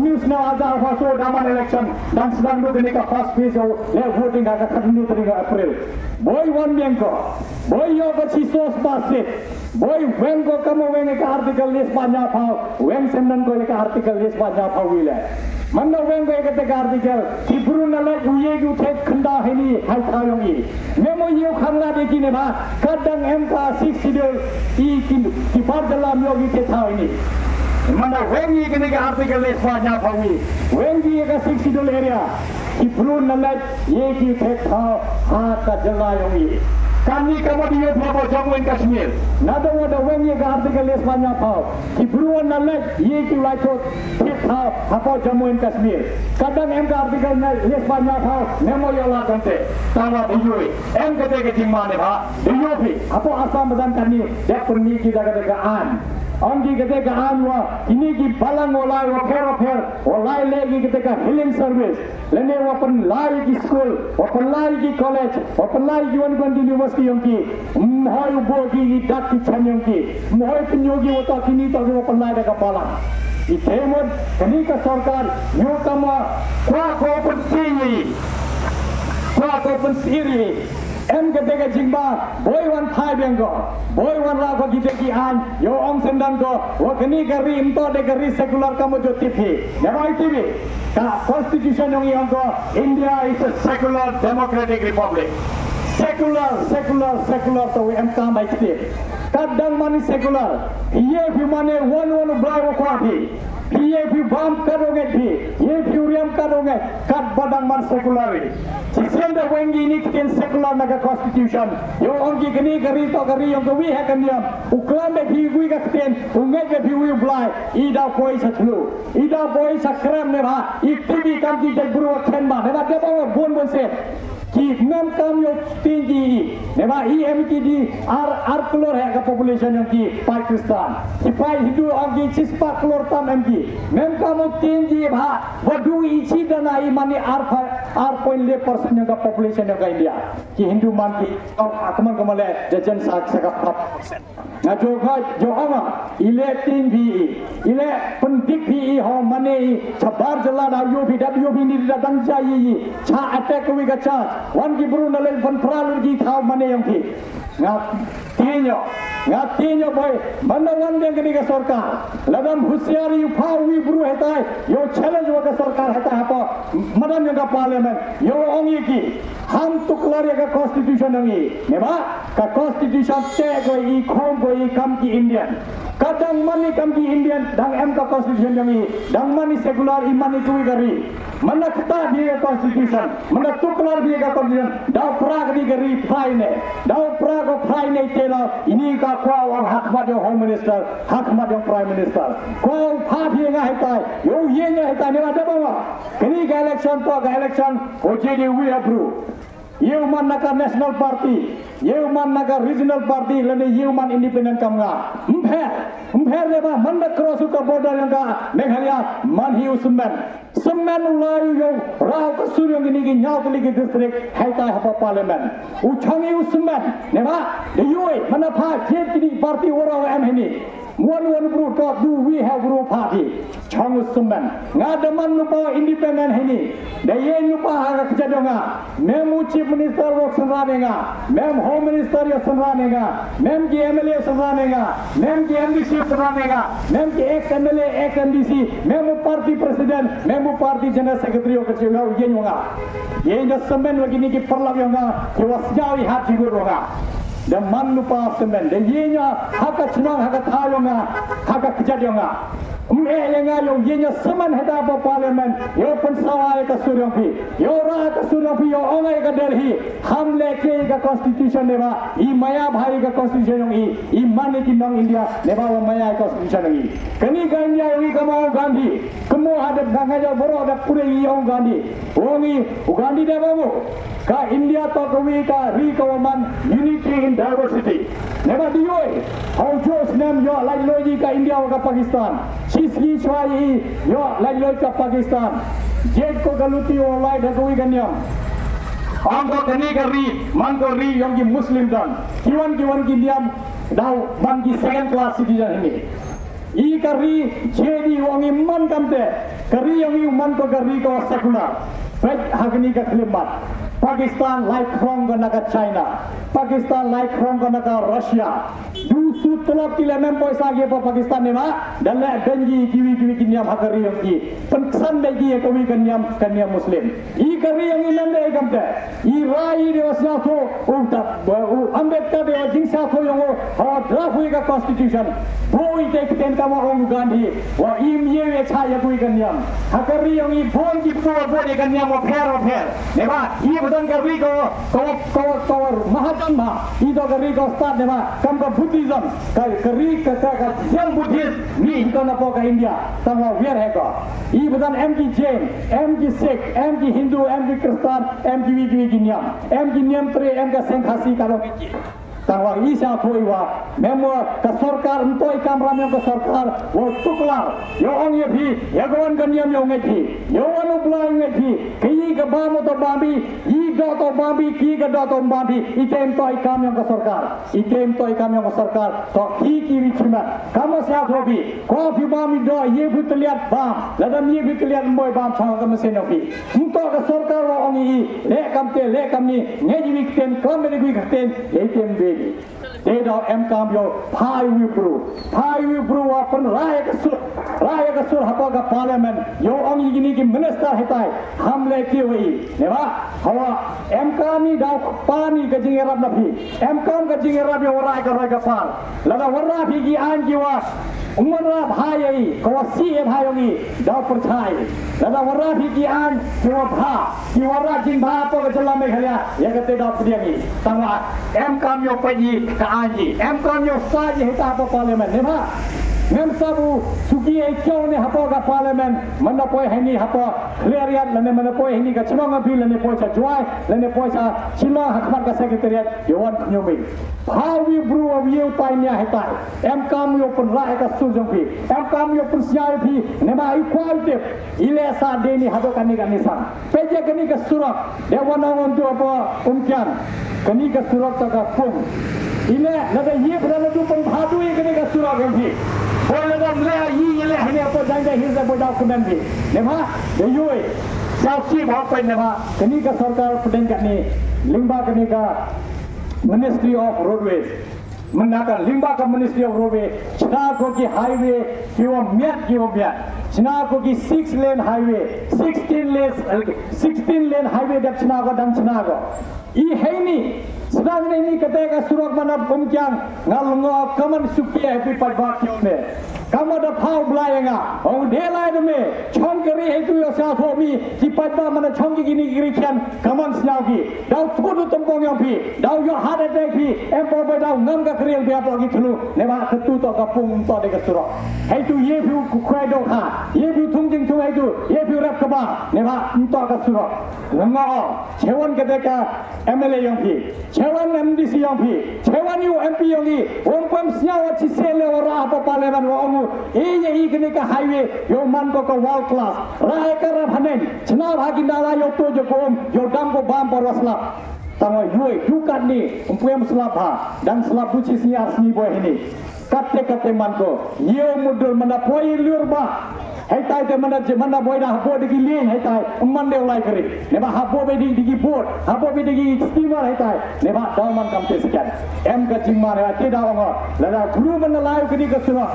news na aja faso daman election dan sedang do kini ka first phase le voting ka khadnu tariga April boy one day ko boy yo ka chisos pasit boy when ko kamo when ka article list banya phau when sendan ko ka article list banya phau wile manno when ko ka article tibru na le uye ki uthe khanda heni hai thayongi memo yo khangla de ki ne ba kadang em ka 6 schedule ki bardala myogi ke thawini mana when ye kene ka article list banya phau when ye ka 6 schedule area tibru na le ye ki uthe thaw ha ka jalayongi kami kemudian berapa Jammu and Kashmir. Nada wada when ye ka artikel les banyak tau. Kibruan nalek ye ki laito tik tau apa Jammu and Kashmir. Kadang em ka artikel les banyak tau nemo yola kante. Tawa diyoi. Em kete ke jingmane ba. Diyopi. Apa Assam badan kani dek perni ki daga an. Anggi kete ke an wa ini ki balang olai wa pher olai legi kita ka healing service lene wapan lai ki school wapan lai ki college wapan lai ki wan university yang ki mohoi ubo ki dak ki chan yang ki mohoi penyogi wata kini to wapan lai da kapala i temod kani ka sarkar yo kama kwa ko pensiri em ketika jingba boy wan thai bengo boy wan ra ko gite ki an yo om sendan ko wo kani gari imto de gari secular kamo jo tv nebai tv ka constitution yang ko India is a secular democratic republic secular to em kam bai tv kadang mani secular ye bi mane one blai ko api ye bi bam karoge bi ye bi uriam karoge kat badang man secular Sisenda wengi ni kitin secular naga constitution. Yo ongi gani gari to gari yang gawi hakan diam. Uklam be bhi ka kitin ungai be bhi blai. Ida koi satlu. Ida koi sakram ne ba. Ikti kam ki jai buru khen ba. Ne ba ke ba bon se. Ki ngam kam yo tingi. Ne ba EMTD ar klor hai ka population yang ki Pakistan. Sipai Hindu ongi cispa klor tam MG. Ngam kam tingi ba. Wadu ichi dana I mani ar point le yang ka population yang ka India ki Hindu man ki akaman kamale dejen sak sakap na jo ama ile tin bi ile pendik bi ho mane chabar jala da WB ni da dang jai cha attack wi ga cha wan ki bru nalen pan pral gi thau mane yang ki ngatinyo boy mandawan deng kini ka sarkar ladam husiari upau wi bru hetai yo challenge wa ka sarkar heta apa madan yang ka parliament yo ongi ki ham tuklar ya ka constitution ngi neba ka constitution te go I khom go I kam ki Indian kadang mani kam ki Indian dang em ka constitution ngi dang mani secular imani kui gari mana kata dia constitution mana tuklar dia ka constitution da prag di gari fine da prag of fine tela ini ka kwa wa hak ma de home minister hak ma de prime minister ko pha bhi nga hetai yo ye nga hetai ne ba ba kini ka election to ka election OJD we approve ye man naka national party ye man naka regional party lene ye man independent kamga umpher le ba man cross ka border yang ka Meghalaya man hi Semen ulai yo rau ka suryong ini ki nyau tuli ki district haita hapa parliament uchangi usmen ne ba de yoi mana pha jet ki party ora em hini one group to do we have group party chang usmen ngadaman nupa independent hini de ye nupa ha ka jadonga mem chief minister work sanranenga mem home minister ya sanranenga mem ki MLA sanranenga mem ki MDC sanranenga mem ki ex MLA ex MDC mem party president mem party general secretary of Kecil ye nyonga ye nya semen begini ki perlaw yonga ki wasjawi hat jigurunga dan man lupa semen dan ye nya haka cunang haka thayonga haka kejadionga yenga yo ye nya semen hada ba parliament yo pensawai ka suryampi yo ra ka suryampi yo ongai ka Delhi ham leke ka constitution deba I maya bhai ka constitution I mane ki nong India deba wa maya constitution ngi kani ka India yo ka mau Gandhi kemo ada banga jo boro ada pure yo Gandhi ongi Gandhi deba mo ka India to kawi ka ri ka man unity in diversity neba dioi how jos nam yo lai loji ka India ka Pakistan Sisgi chwai yo lai loi ka Pakistan jet ko galuti o lai dhakui ganyam angko kani gari man ko ri yong ki Muslim dan kiwan ki diam dau man ki second class citizen ini I kari jadi wangi man kamte kari yong man ko gari ko secular baik hagni ka khilimat Pakistan like from naga China Pakistan like from naga Russia dusu tolak kila mempoy sage pa Pakistan ne ma dalle benji kiwi kinyam hakari yang ki pensan begi kawi kanyam Muslim I kari yang inande kamte I rai de wasna to uta Ambedkar de jingsa to yang ha draft hui ka constitution boy te kiten kama ong Gandhi wa im ye cha ya kui kanyam hakari yang I bon ki po de kanyam o pher ne ba I budan kari ko mahajan ma I do kari ko start ne ba kam ka Buddhism kari ka Jain Buddhist ni ito na po ka India tama wear hai ko I budan MG Jain MG Sikh MG Hindu MG Christian MG Niam MG Niam tre MG Senghasi karo ki tawang isa ko iwa memo ka sarkar entoi kamram yang ka sarkar wo tuklar yo ong ye phi yagwan ganyam yo ngai phi yo anu blai ngai phi ki ka ba mo to bambi i do to bambi ki ka do to bambi item toi kam yang ka sarkar to ki richima kamo sa hobi ko phi bambi do ye butliat bam ladam ye butliat boy bam chang ka mesin opi unto ka sarkar wo ong i le kam ni ngai ji wikten kam me gui khaten item be they do kam yo phai wi bru wa pan raya ka sur hapa ka parliament yo ong i gini ki minister hetai hamle ki hui ne ba hawa kam ni da pani ka jing rab na phi kam ka jing rab yo rai ka par lada warra phi ki an ki wa umra bhai ai ko si e bhai ong i da percai lada warra phi ki an ki wa bha ki warra jing bha pa ka jala me khalia ya ka te da pdiang i tangwa kam yo pa ji ka an ji kam yo sa ji heta pa parliament ne ba ngam sabu suki ai kyau ne hapa ka parliament mana poi hani hapa cleariat lane mana poi hani ka chimang api lane poi cha joy lane poi cha chimang hakmat ka secretariat yawan nyobi hawi bru awi utai nya hetai kam yo pun ra ka su jong pi kam yo pun sia pi ne ma equality ile sa de ni hado kani ka nisan peje kani ka surak dewan on tu apa umkian kani ka surak ta ka pung ile lada ye brana tu pun bhadu ye kani ka surak pi boleh dah melihat ini le hanya apa jangan hirza bodoh kudan bi. Nema, deyoi. Siasi bawa nema. Kini ka sarkar pedeng kat ni limba kini ka Ministry of Roadways. Menakan limba ka Ministry of Roadways. China ko ki highway kiwa miat. China ko ki 6 lane highway, 16 lane highway dak China ko dam China ko. I haini sedang ini ketika surat mana pemjang ngalungo kaman sukia happy padbak ne kamu ada pau belayanga oh delai deme chongkeri itu yo sa somi si padba mana chongki gini kirikan kaman snaugi dau thudu tompong yang pi dau yo heart attack pi empor ba dau ngam ka kriang biap lagi thulu ne ba ketu to ka pung to de ka surat hai tu ye view ku khwai do kha ye view thungjing thu hai tu ye view rap ka ba ne ba to ka surat lango chewon ketika MLA yang pi Chewan MDC yang pi, Chewan UMP yang ni, Pam Siawa Cisele ora apa parliament wa ongu, ye kini ka highway, yo man ko ka world class, rai ka rabhanen, chna bhagindala yo to jo kom, yo dam ko bam parwasla. Tama yoi yukat ni, umpuyam selap ha, dan selap buci siar sini boy ini. Kate man ko, yo mudul mana poi liur ba. Hai tai te mana boy dah bo digi lien hai tai man de ulai kari ne ba habo be digi boat habo be digi steamer hai tai ne ba dauman kam te sekian ka jingma ne te da ngo la da guru man lai kini ka suna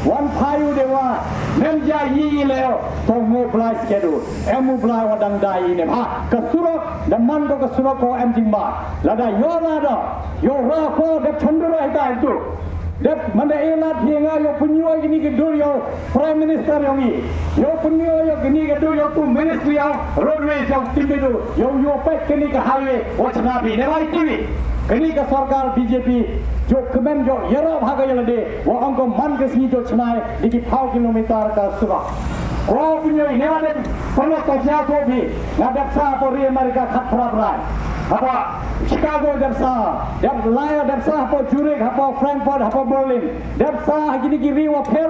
wan phayu dewa nem ja yi leo to mo blai skedu mu blai wadang dai ne ba ka surok dan man ko ka surok ko jingma la da yo ra ko de chandra hai tai tu Dep mana elat hienga yo penyo gini gedur yo prime minister yang ni yo penyo yo gini gedur yo tu ministry yang roadways yang timbedu yo pek kini ke highway wachna bi ne bai tv kini ke sarkar BJP jo kemen jo yero bhaga yo lade wo angko man ke sini jo chnae diki 5 kilometer ka suba ko penyo ne ade kono ka sia ko bi ngadap sa por Amerika khat prai apa Chicago dapsa dap Laya dapsa apa Zurich apa Frankfurt apa Berlin dapsa gini gini wa pair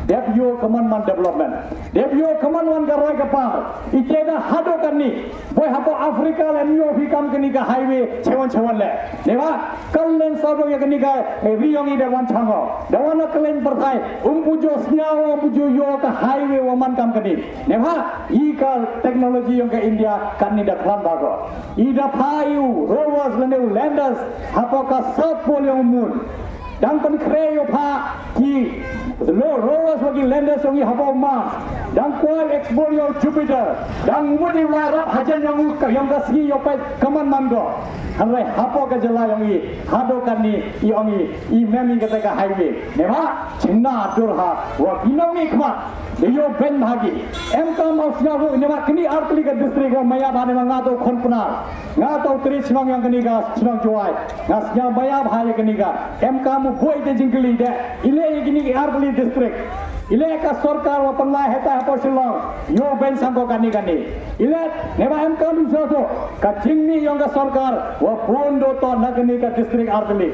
dap yo command development dap yo command wan garoi kapal iteda hado kan ni boy apa Afrika lan yo fi kam kini ka highway chewan le dewa kallen sado ya kini ka riong ida wan chango dawana kallen pertai umpujo snyawa umpujo yo ka highway waman kam kini dewa ika teknologi yang ke India kan ni dak lam bago ida payu rovers landers apakah sapol yang umur dan kan kreyo pa ki rovers bagi landers yang haba Mars dan coil explore yang Jupiter dan mudi warap hajan yang kasih yo pa kaman mando hanai hapo ka jala yang i hado kan ni yang i memi ketika highway nema chinna durha wa binomi khma yo ben bhagi kam ausnya ro nema kini artli ka district maya bhane nga to khonpna nga to tri chmang yang kini ga chmang joai ngasnya maya bhale kini ga kam boy de jingli de ile kini artli district Ile ka sarkar wa panlai heta hapo silong yo ben sangko kani ile neba em kalu so ka jingni yong ka sarkar wa bondo to nagni ka district ardli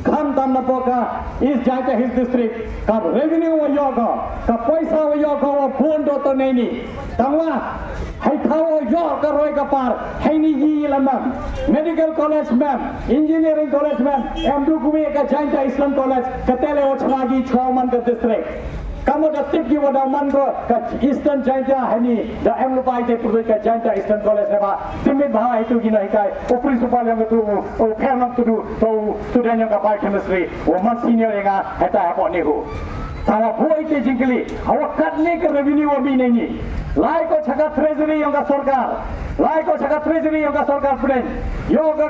Kham tam na poka is jaita his district ka revenue wa yoga ka paisa wa yoga wa bondo to neni tangwa hai thao yo ka roi ka par hai ni yi lamam medical college ma'am engineering college ma'am em du kume ka jaita islam college ka tele o chlagi chwaman ka district kamu dah tip juga dah mango ke Eastern Jaita hani dah em lupa itu perlu ke Jaita Eastern College apa timit bahwa itu gina ikai opri supaya yang itu pernah tu student yang kapal chemistry mas senior yang ada apa ni hu sama buat itu jingkli awak kat ni ke revenue wabi ni lai ko cakap treasury yang ka sarkar lai ko cakap treasury yang ka sarkar pun yo ka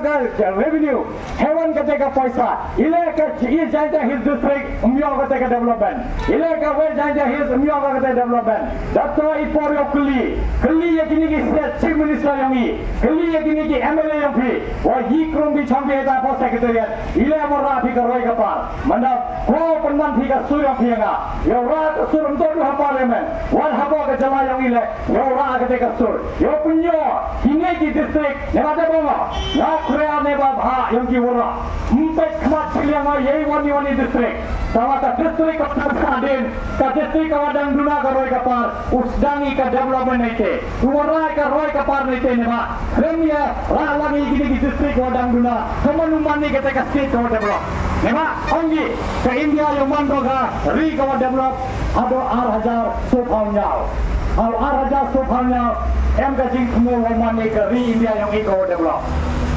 revenue hewan ka teka paisa ile ka ye jaita his district umyo ka teka development ile ka we jaita his umyo ka teka development datro ipor yo kli ye kini ki chief minister yang ni kli ye kini ki MLA yang phi wa yi krom bi chambe ta po secretariat ile amora phi ka roi ka par manda ko panman phi ka surya phi nga yo ra ka surum to du ha parliament wan ha ka jala yang ile yo ra ka teka sur yo punyo ini di district neba ada bonga na krea neba bha yang ki wora mpet khmat chilianga yei wani district tawata district ka sadin ka district ka wadang duna ka roi ka par usdangi ka development naite wora ka roi ka par naite neba remia ra lagi gini di district wadang duna samanumani ka teka state ka develop neba ongi ka India yang mandoga ri ka develop ado 8000 sopanyao Al araja sopanya em gajing semua wamane ke ri India yang ego develop.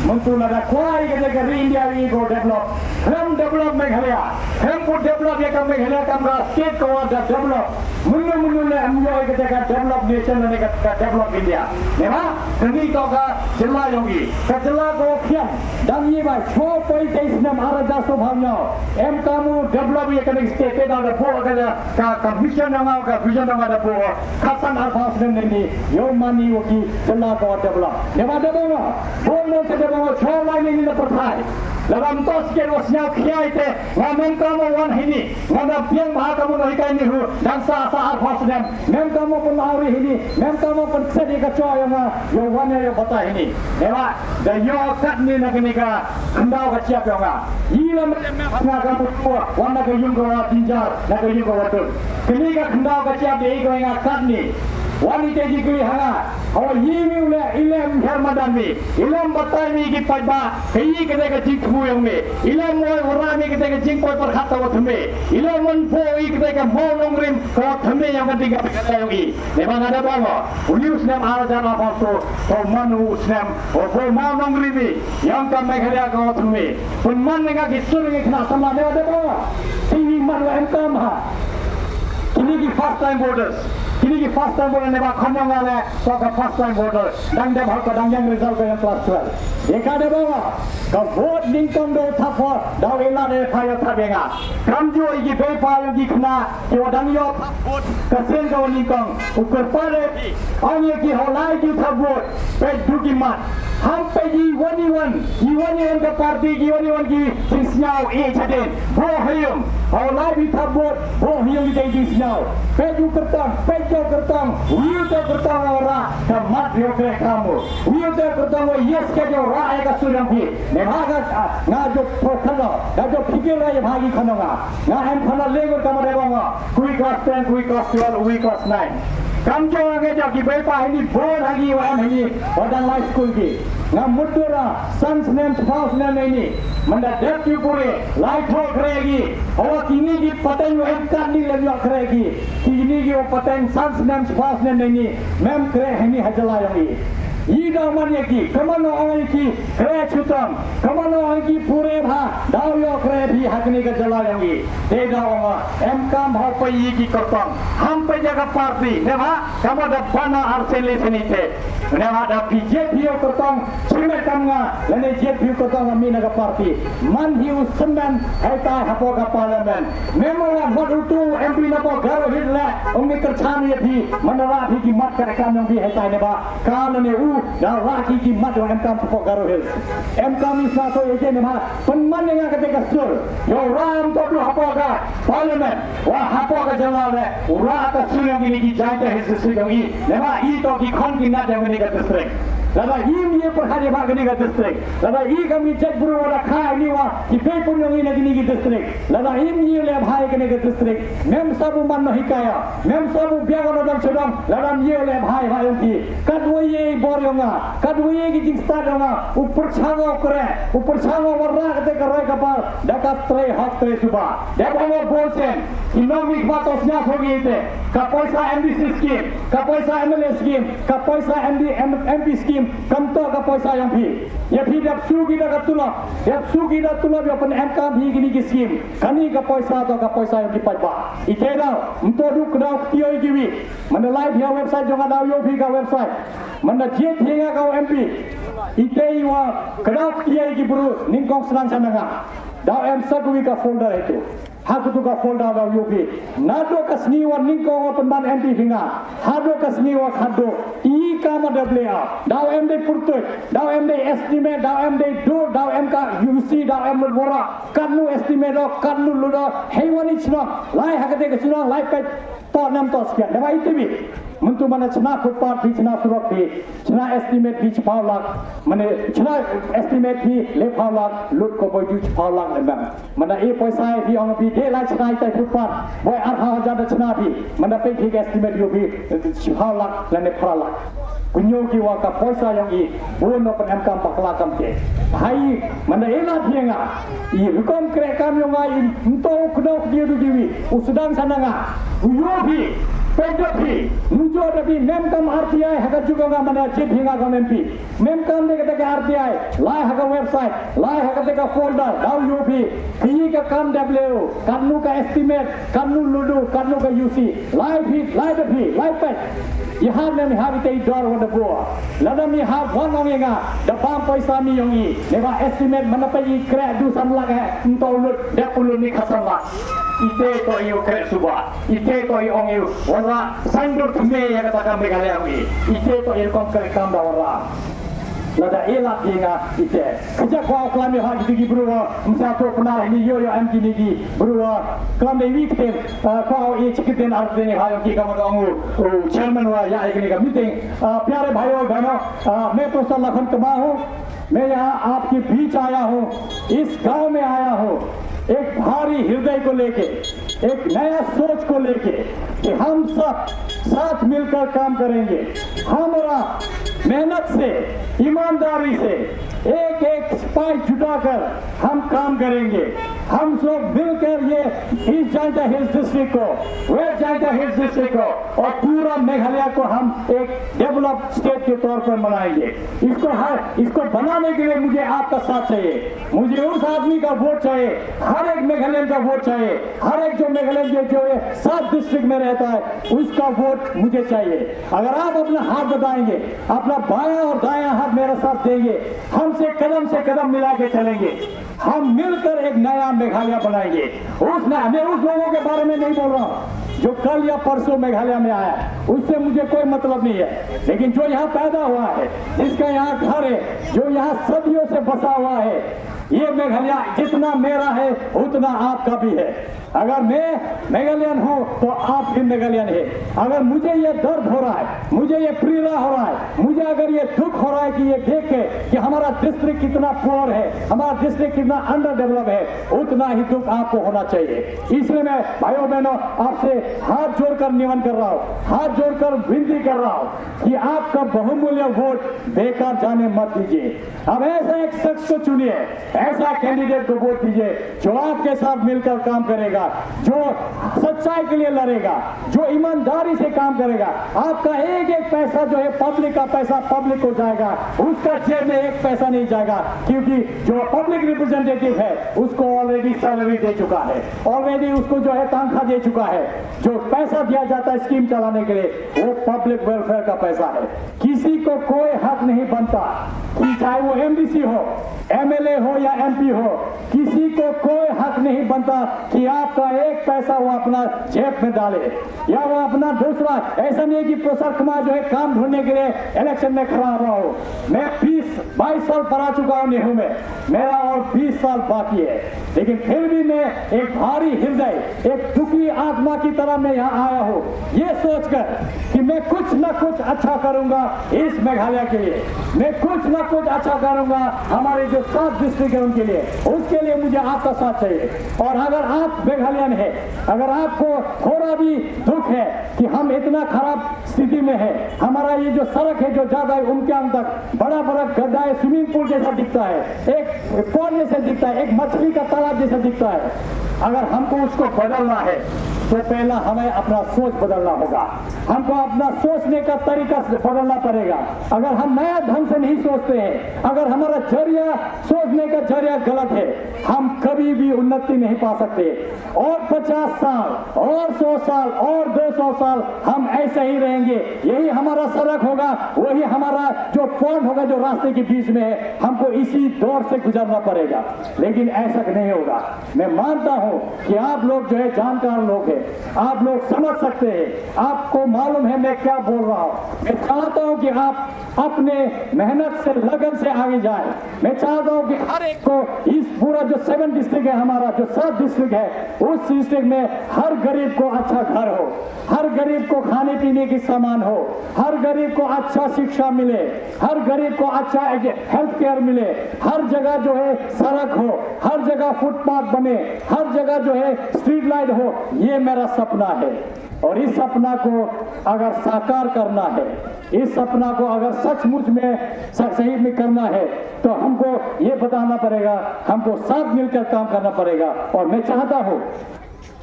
Mentul ada kuai ke ri India yang ego develop. Hem develop Meghalaya. Hem put develop ya kam Meghalaya kam ra state ko ada develop. Munu le amyo ke develop nation ne ka develop India. Nema kini ko ka jilla yang i. Ka jilla ko khian dan ye ba 6.23 nam araja sopanya. Em kamu develop ya kan state ada po ka vision yang ka vision yang ada po. Kasan arfas ni yo mani woki jilla ko develop. Nema develop. Bono se develop chola ni na perthai. Dalam tos ke wasnya khiai te ngamen kamu wan hini ngada piang bha kamu nahi kai ni hu dan sa arfas nem mem kamu pun auri hini mem kamu pun sedi ka cho yang yo wan yo bata hini. Nema da yo kat ni na kini ka khandau ka siap yo nga. Ila na ka pu wan na ka yung ko tinjar na ka yung ko watul. Kini ka khandau ka siap de ko nga kat ni wanita jikui hanga aw yimi ule ilem hermadan mi ilem batai mi ki pajba kei kete ka jik hu yang mi ilem moy wara mi kete ka jing poi par khatta wa thme ilem mon po i kete ka mo long rim ko thme yang ka tiga kata yang i ne bang ada bang uni usnam arajana paso to manu usnam o ko mo long rim yang ka Meghalaya ka thme pun man nga ki sur ngi khna sama ne ada bang sini man wa em kam ha kini ki first time voters kini ki first time voter neba khanyang wala so ka first time voter dang de bhak dang yang result ka class 12 eka de bawa ka vote ning kom do thapo daw ela de phaya thabenga kam jo igi be pa yogi khna yo dang yo vote ka sen ka ning kom ukar pare anye ki holai ki thabot pe duki mat ham pe ji wani ka party ki wani ki sinyao e chaden bo hayum holai bi thabot bo hayum ki dei sinyao pe ju kertang pe kertang, wiu te kertang orang, kemat dia kerek kamu. Wiu te kertang orang yes ke dia orang ayat surang pi. Nemaga ngaju perkara, ngaju pikir lagi bagi kanonga. Ngahem kana legur kamu dewa. Kui kelas 10, kui kelas 12, kui kelas 9. Kamjo lagi jadi bepa ini board lagi wam ini, wadang high school ki. Ngamudura, sons name, spouse name ini. Mendadak pure, light work lagi. Awak ini di paten yo emkan ni lagi lagi. Kini yo paten sons name, spouse name ini. Mem kre ini hajala yang ini. Ida man yaki, kamano orang ki kre chutam, kamano orang ki pure bha, daw yo kre bhi hakni ka jala yang ini. Teda orang emkam bha pai ki kortam. Ham pe jaga party, nema kamu ada bana arsele senite. Nema ada BJP yo kortam, chime kamga, lene JP kortam kami naga party. Man hiu semen heta hapo ka parliament. Memo la votu MP na po garo hitla, umi kerchani bhi, manara bhi ki mat ka kam yang bhi heta neba. Kan ne dah laki ki mat yang MK pokok Garo Hills. MK misna to ege nema penman yang ketika sur. Yo ram to apa ka parliament. Wah apa ka jalal le. Ura ka sur yang ini ki Jaita Hills district yang ini. Nema i to ki khon ki na yang ini ka district. Lada im ye perhari bag ini ka district. Lada i kami cek buru wala kha ini wa ki pe pun yang ini ki district. Lada im ye le bhai kene ka district. Mem sabu man hikaya. Mem sabu biaga dam sedang. Lada ye le bhai bhai ki. Kadwe ye boryonga. Kadwe ye ki jing start yonga. Upar changa warra kate karai kapar. Dakat tre hak tre suba. Dekho bolsen. Economic batos nya hogi ite. Ka paisa MDC scheme. Ka paisa MLA scheme. Ka paisa MP scheme. Kanto ka paisa yang bhi. Ya bhi dap sugi da katula. Ya sugi da tula bi upon MK bhi gini ki scheme. Kani ka paisa to ka paisa yang dipajba. Ite na mto du kdau tioi giwi. Mana live ya website jonga dau yo bhi ka website. Mana jet hinga ka MP. Ite wa kdau tioi gi buru ningkong senang sananga. Dau em sagui ka folder itu. Haku tu ka folder dau yo bhi. Nado ka sniwa ningkong upon ban MP hinga. Hado ka sniwa khado. I kama dablea. Dau em de purtuk. Dau em de estimate. Dau em de do. Dau em ka UC. Dau em wora. Kanu estimate do. Kanu ludo. Hewani chno. Lai hakate ka chno. Lai pet. To nam to sekian. Dewa itu bi. Mentu mana cina footpath bi cina surok bi. Cina estimate bi cepawlak. Mana cina estimate bi lepawlak. Lut ko boy ju cepawlak lembang. Mana e poisai bi ong bi de lai cina itai footpath. Boy arha jada cina bi. Mana pe ki estimate yo bi cepawlak lane pralak. Kunyo ki wa ka poisa yang i bulan open MK pakla kam ke. Hai mana ela thienga. I hukum kre kam yo ngai unto kno dia du diwi. Usudang sananga. Uyo bi Pedophi, mujo tapi memkam RTI haga juga nggak mana chip hingga ke MP. Memkam dek ke RTI, lai haga website, lai haga dek folder, dau UP, kini ke kam W, kanu ke estimate, kanu ludu, kanu ke UC, lai fit, lai depi, lai pet. Ihan nem hari tei dor wanda boa. Lada mi har wan ong yenga, dapam paisa mi yongi, neva estimate mana pe i crack du samla ke, entau lut, dek ulu ni kasamla. Ite to iyo crack suba, ite to iyo ong iyo. Wala sandur keme ya katakan mereka lagi. Ite to ilkom kerekam da wala. Lada elak yenga ite. Kerja kau kelami hak digi beruwa. Misalnya pernah ini yo MK nigi beruwa. Kelami weekend kau ये चिकित्सक आर्थिक भाइयों की कमर अंगू चेयरमैन हुआ या एक का मीटिंग प्यारे भाइयों बहनों मैं प्रोफेसर लखन कमा हूँ मैं यहाँ आपके बीच आया हूँ इस गांव में आया हूँ एक भारी हृदय को लेके एक नया सोच को लेके कि हम सब साथ मिलकर काम करेंगे हमारा मेहनत से ईमानदारी से एक एक सिपाही जुटाकर हम काम करेंगे हम सब मिलकर ये ईस्ट जाइंटा हिल्स डिस्ट्रिक्ट को वेस्ट जाइंटा हिल्स डिस्ट्रिक्ट को और पूरा मेघालय को हम एक डेवलप स्टेट के तौर पर बनाएंगे इसको बनाने के लिए मुझे आपका साथ चाहिए मुझे उस आदमी का वोट चाहिए हर एक मेघालय का वोट चाहिए हर एक जो मेघालय के जो 7 डिस्ट्रिक्ट में रहता है उसका वोट मुझे चाहिए अगर आप अपना हाथ बताएंगे अपना बायां और दायां हाथ मेरे साथ देंगे हमसे कदम मिला के चलेंगे हम मिलकर एक नया मेघालय बनाएंगे मैं उस लोगों के बारे में नहीं बोल रहा हूं जो कल या परसों मेघालय में आया उससे मुझे कोई मतलब नहीं है लेकिन जो यहाँ पैदा हुआ है जिसका यहाँ घर है जो यहाँ सदियों से बसा हुआ है ये मेघालय जितना मेरा है उतना आपका भी है अगर मैं मेघालयन हूँ तो आप भी मेघालयन है अगर मुझे ये दर्द हो रहा है मुझे ये पीड़ा हो रहा है मुझे अगर ये दुख हो रहा है कि ये देख के कि हमारा डिस्ट्रिक्ट कितना पुअर है हमारा डिस्ट्रिक्ट कितना अंडर डेवलप है उतना ही दुख आपको होना चाहिए इसलिए मैं भाइयों बहनों आपसे हाथ जोड़कर निवेदन कर रहा हूँ हाथ जोड़कर विनती कर रहा हूँ कि आपका बहुमूल्य वोट बेकार जाने मत दीजिए अब ऐसा एक शख्स को चुनिए ऐसा कैंडिडेट को वोट दीजिए जो आपके साथ मिलकर काम करेगा जो सच्चाई के लिए लड़ेगा जो ईमानदारी से काम करेगा आपका एक एक पैसा जो है पब्लिक का पैसा पब्लिक को जाएगा उसका जेब में एक पैसा नहीं जाएगा क्योंकि जो पब्लिक रिप्रेजेंटेटिव है उसको ऑलरेडी सैलरी दे चुका है ऑलरेडी उसको जो है तनख्वाह दे चुका है जो पैसा दिया जाता है स्कीम चलाने के लिए वो पब्लिक वेलफेयर का पैसा है किसी को कोई हक नहीं बनता कि चाहे वो एमडीसी हो एमएलए हो या एमपी हो किसी को कोई हक नहीं बनता कि आप का एक पैसा वो अपना जेब में डाले या वो अपना दूसरा, ऐसा नहीं है कि प्रसाद कुमार जो है काम ढूंढने के लिए इलेक्शन में खड़ा हुआ हो। मैं 20-22 साल पढ़ा चुका हूं नेहरू में, मेरा और 20 साल बाकी है, लेकिन फिर भी मैं एक भारी हृदय, एक दुखी आत्मा की तरह मैं यहाँ आया हूँ, ये सोचकर कि मैं कुछ न कुछ अच्छा करूंगा इस मेघालय के लिए, मैं कुछ न कुछ अच्छा करूंगा हमारे जो 7 डिस्ट्रिक्ट है उनके लिए। उसके लिए मुझे आपका साथ चाहिए। और अगर आप मेघालयन है, अगर आपको थोड़ा भी दुख है कि हम इतना खराब स्थिति में है, हमारा ये जो सड़क है जो ज्यादा है उनके अंत तक बड़ा बड़ा गड्ढा है, स्विमिंग पूल जैसा दिखता है, एक पॉन्ड जैसा दिखता है, एक मछली का तालाब जैसा दिखता है, अगर हमको उसको बदलना है तो पहला हमें अपना सोच बदलना होगा, हमको अपना सोचने का तरीका बदलना पड़ेगा। अगर हम नया ढंग से नहीं सोचते हैं, अगर हमारा जरिया सोचने का जरिया गलत है, हम कभी भी उन्नति नहीं पा सकते। और 50 साल और 100 साल और 200 साल हम ऐसे ही रहेंगे, यही हमारा सड़क होगा, वही हमारा जो पॉइंट होगा जो रास्ते के बीच में है, हमको इसी दौर से गुजरना पड़ेगा। लेकिन ऐसा नहीं होगा। मैं मानता हूं कि आप लोग जो है जानकार लोग हैं, आप लोग समझ सकते हैं, आपको मालूम है मैं क्या बोल रहा हूं। मैं चाहता हूं कि आप अपने मेहनत से लगन से आगे जाएं। मैं चाहता हूं कि हर एक को इस पूरा जो 7 डिस्ट्रिक्ट है हमारा, जो 7 डिस्ट्रिक्ट है, उस डिस्ट्रिक्ट में हर गरीब को अच्छा घर हो, हर गरीब को खाने पीने की सामान हो, हर गरीब को अच्छा शिक्षा मिले, हर गरीब को अच्छा हेल्थ केयर मिले, हर जगह जो है सड़क हो, हर जगह फुटपाथ बने, हर जगह जो है स्ट्रीट लाइट हो। ये मेरा सपना है। और इस सपना को अगर साकार करना है, इस सपना को अगर सचमुच में सही में करना है, तो हमको ये बताना पड़ेगा, हमको साथ मिलकर काम करना पड़ेगा। और मैं चाहता हूं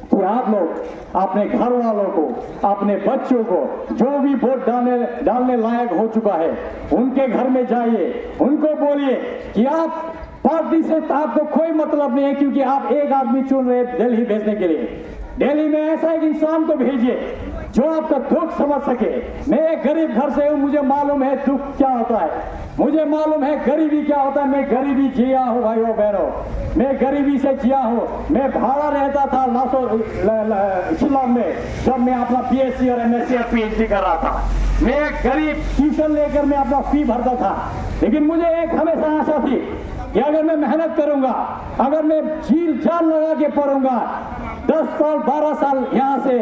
कि आप लोग अपने घर वालों को, अपने बच्चों को, जो भी वोट डालने लायक हो चुका है, उनके घर में जाइए, उनको बोलिए कि आप पार्टी से आपको कोई मतलब नहीं है, क्योंकि आप एक आदमी चुन रहे हैं दिल्ली भेजने के लिए। दिल्ली में ऐसा एक इंसान को भेजिए जो आपका दुख समझ सके। मैं एक गरीब घर से हूं, मुझे मालूम है दुख क्या होता है, मुझे मालूम है गरीबी क्या होता है। मैं गरीबी जिया हूं भाइयों बहनों, मैं गरीबी से जिया हूं। मैं भाड़ा रहता था शिलांग में, जब मैं अपना PhD और MSc और PhD कर रहा था। मैं एक गरीब ट्यूशन लेकर मैं अपना फी भरता था, लेकिन मुझे एक हमेशा आशा थी कि अगर मैं मेहनत करूंगा, अगर मैं जील जान लगा के पढ़ूंगा, 10 साल 12 साल यहाँ से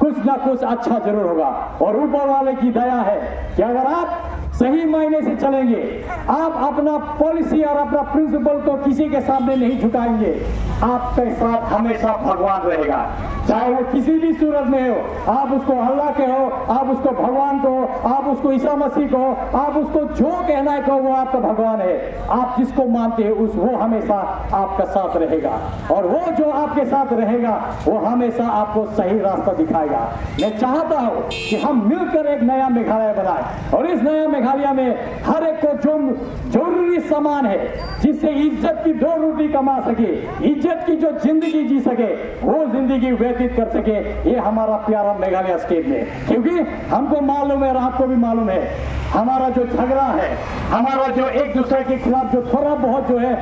कुछ ना कुछ अच्छा जरूर होगा। और ऊपर वाले की दया है कि अगर आप सही मायने से चलेंगे, आप अपना पॉलिसी और अपना प्रिंसिपल को किसी के सामने नहीं झुकाएंगे, आपके साथ हमेशा भगवान रहेगा। चाहे वो किसी भी सूरत में हो, आप उसको अल्लाह के हो, आप उसको भगवान को, आप उसको ईसा मसीह को, आप उसको जो कहना है कहो, वो आपका भगवान है। आप जिसको मानते हैं वो हमेशा आपका साथ रहेगा, और वो जो आपके साथ रहेगा वो हमेशा आपको सही रास्ता दिखाएगा। मैं चाहता हूं कि हम मिलकर एक नया मेघालय बनाए, और इस नया मेघालय में हर एक को जो जरूरी सामान है, जिससे इज्जत की 2 रोटी कमा सके, इज्जत की जो जिंदगी जी सके, वो जिंदगी व्यतीत कर सके, ये हमारा प्यारा मेघालय स्टेट में। क्योंकि हमको मालूम है और आपको भी मालूम है, हमारा जो झगड़ा है, हमारा जो एक दूसरे के खिलाफ जो थोड़ा बहुत जो है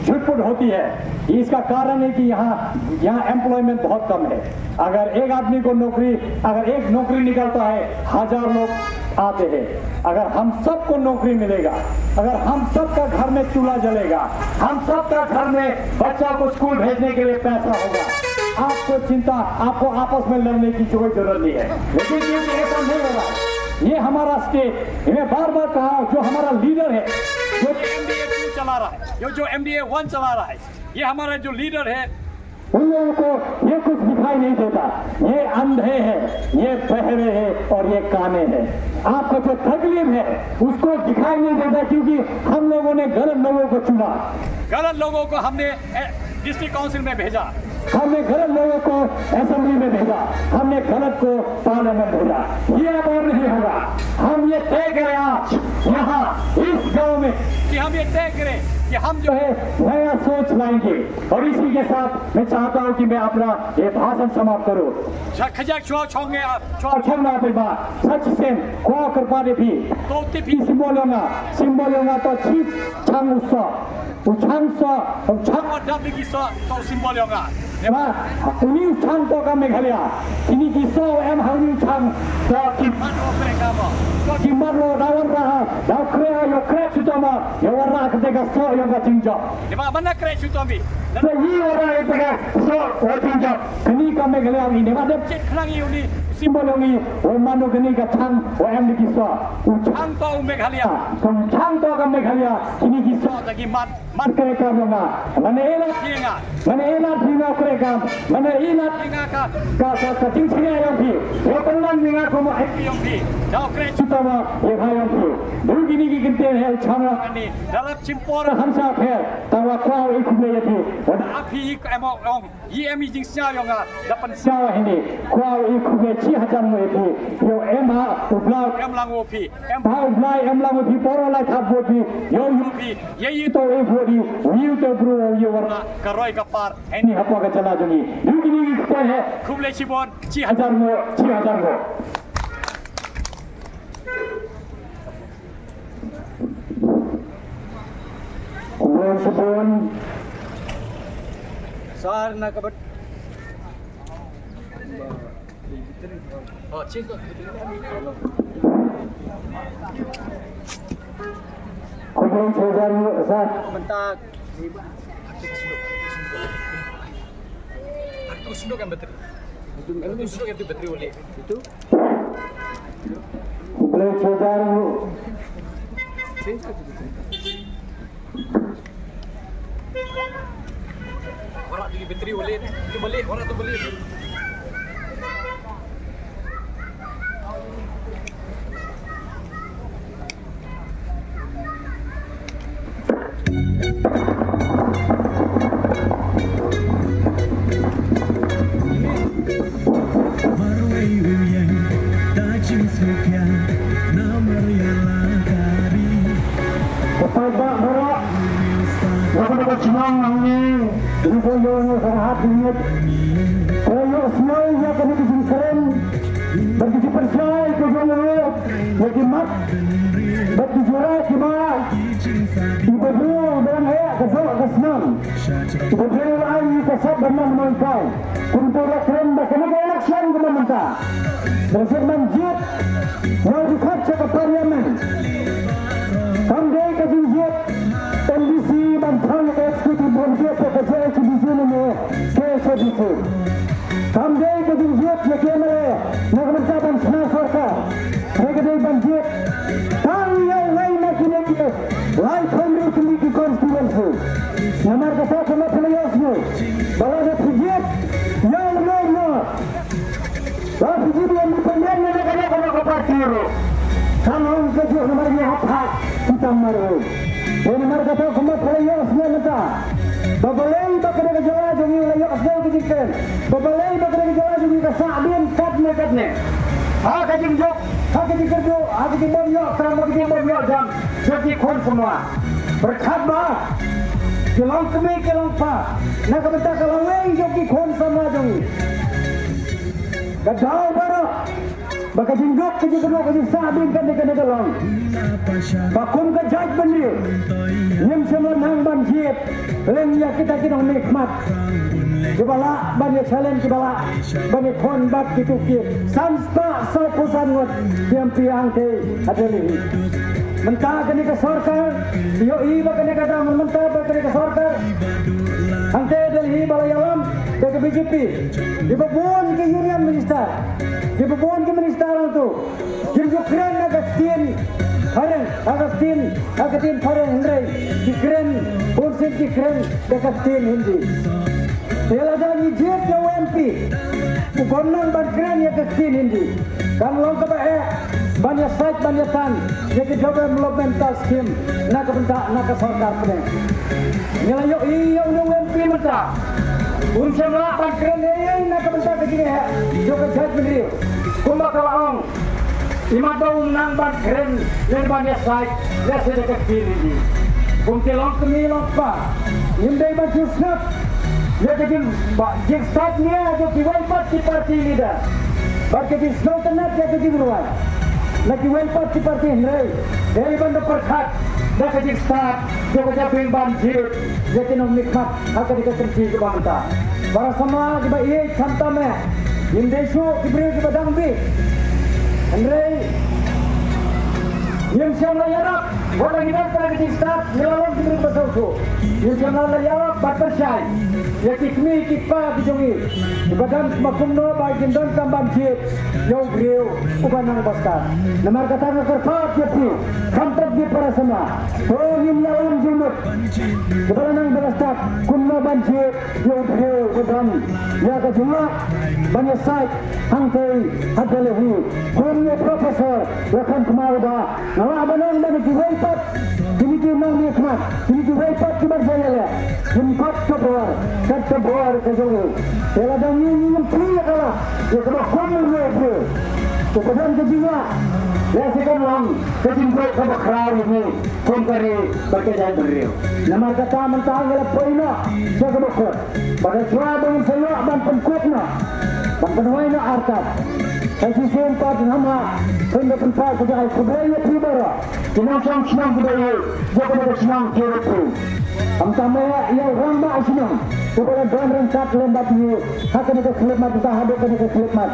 झुटपुट होती है, इसका कारण है कि यहाँ एम्प्लॉयमेंट बहुत कम है। अगर एक आदमी को नौकरी, अगर एक नौकरी निकलता है, 1000 लोग आते हैं। अगर हम सबको नौकरी मिलेगा, अगर हम सबका घर में चूल्हा जलेगा, हम सबका घर में बच्चा को स्कूल भेजने के लिए पैसा होगा, आपको चिंता, आपको आपस में लड़ने की कोई जरूरत नहीं है। लेकिन क्योंकि ऐसा नहीं हो रहा है, ये हमारा स्टेट, मैं बार बार कहा, जो हमारा लीडर है, जो MDA 2 चला रहा है, जो MDA 1 चला रहा है, ये हमारा जो लीडर है, उन लोगों को ये कुछ दिखाई नहीं देता। ये अंधे हैं, ये बहरे हैं और ये काने हैं। आपको जो तकलीफ है उसको दिखाई नहीं देता, क्योंकि हम लोगों ने गलत लोगों को चुना, गलत लोगों को हमने डिस्ट्रिक्ट काउंसिल में भेजा, हमने गलत लोगों को असेंबली में भेजा, हमने गलत को पार्लियामेंट भेजा। ये अब और नहीं होगा। हम ये तय करें आज यहाँ इस गांव में कि हम ये तय करें कि हम जो है नया सोच लाएंगे और इसी के साथ मैं चाहता हूं कि मैं अपना ये भाषण समाप्त करूं खजाक छुआ छोंगे छुआ छोंगा बेबा सच से को कर पाने भी तो टिपी सिंबलोंगा तो चीप छांग उसो उछांग सो उछांग और डबली की सो तो सिंबलोंगा Ema, ini ucang to kami kalian. Ini kisah em hari ucang. So kiman lo mereka mo. So kiman lo dawan raha, daw krea yo krea cutama, yo warna ketika so yo kacinjo. Ema mana krea cutami? So ini warna ketika so kacinjo. Kini kami kalian ini mana cek kelangi ini simbol ini. O manu kini kacang, o em di kisah. Ucang to ume kalian. So ucang to kami kalian. Ini kisah lagi man kereka mana? Mana elat hinga kereka, mana elat hinga ka tingsinya yang pi, yo pelan hinga ko mo happy yang pi, jauh kerja cutama ye bhai yang pi, dulu gini ginte hai chana ni, dalam cimpor hamsa hai, tawa kau ikut ye pi, dan api emo ye emi jingsnya yang dapat siapa ini, kau ikut ye 6,000 mo ye pi, yo emha ublau emlang wo pi, emha ublai emlang wo pi, poro lai thap wo pi, yo pi, ye to di view to bro ye warna karoi kapar ini apa ka chala juni gini kita hai खूब ले चिबोन 6,000 mo kubon sebon sar na kabat oh cinta kubon sebon sar bentak aku sunduk kan bateri itu sunduk itu bateri oleh itu boleh saudara orang di bateri oleh itu balik orang tu balik mentah kini ke sorkar, yo iba kini kata mentah kini ke sorkar, ante Delhi balayalam ke BJP, di babon ke Union Minister, di babon ke Minister itu, jadi keren Agustin keren Hendray, di keren Bonsin di keren Agustin Hindi, dia lagi jet ke UMP, bukonan ban keren ya Agustin Hindi, kan long kebaik. Banyak site banyak tan, jadi developmental scheme nak bentak nak sorkar punya. Nilai yo iya udah UMP bentak. Urusan lapan keren ini nak bentak begini ya. Yo kerja begini. Kumba kalong. 5 tahun nang ban keren dan banyak site. Lihat sedekah kiri ini. kung tilong kami lang pa. Hindi ba jusnap? Ya kajing jik start niya jo kiwai pat si parti leader. Bar kajing snow tanat ya kajing ruwan. Na kiwai pat si parti Henry. Dari banda perkat. Da kajing start jo kajing pingban jik. Ya kinong nikmat haka dikaterji ke bangta. Para sama kiba iya kanta me. Indesho kibri kiba dangbi. Henry. Yang siang layarap, wala ginang para kajing start, nilalong kibri basal ko. Yang siang layarap, batersay. Ya kikmi kikpa kijongi. Ibadan makumno bagian don tamban jip. Yo griu uban nang bastar. Namar kata kerpat jepi. Kampat di para sama. Tohim yalam jumut. Ibadan nang bastar kumno banjip. Yo griu uban. Ya kajunga banyak site hangkai hadalehi. Kumno profesor lakan kemalba. Nama abanang dan kiwaipat. Kini kimang nikmat. Kini kiwaipat kibarzayala. Jempat keluar. Kata buar kejauh. Kalau dah ni pria kalah, ya kalau kamu ni, kemudian kejiwa, ya sekarang kejiwa kamu kerana ini, kompari berkejalan beriu. Nama kata mentang ialah poina, saya kemudian pada suara yang saya dan pengkutna, pengkenuainya artat. Saya sempat nama pendapat kepada kebaya pribara, jenazah senang kebaya, jangan senang kiripu. Amtamaya ia ramba senang. Kepada dan kat lembat ni, hak ni keselamatan kita hadap ni keselamatan.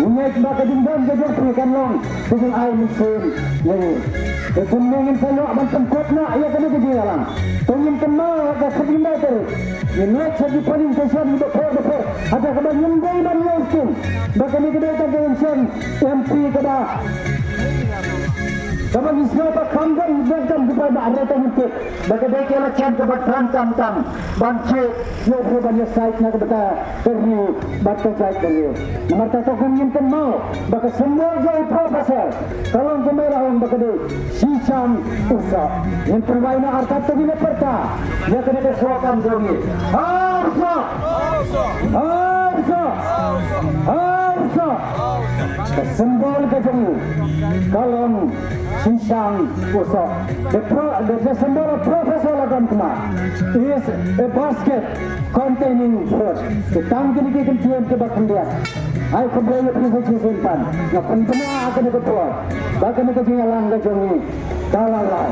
Ingat baca jumlah jejak perikan long, dengan air musim. Jadi, kemudian saya abang tempat nak, ia kena jadi alam. Tunggu kenal ada kedimai terus. Ini jadi paling besar untuk berdepan. Ada kebanyakan gay dan yakin. Bahkan ni kita ada yang MP kada. Kalau siapa kambing jangan kepada ada tempat. Bagaimana kalau can kepada tang banci yo banyak site nak kepada pergi baca site beliau. Nomor satu kami mau bagi semua jadi profesor. Kalau kemerah orang bagi sisam usah. Yang perwaina arta tu bila perta. Ya kena kesuakan dulu. Harsa. Sembol kejemu. Kalau sisam usah. The symbol of Professor Lagantma is a basket containing fruit. The tangki ni kita cium ke belakang dia. Ay kebelah prinsip simpan. Yang penting akan dikeluar. Bahkan kita jalan kejongi. Dalam.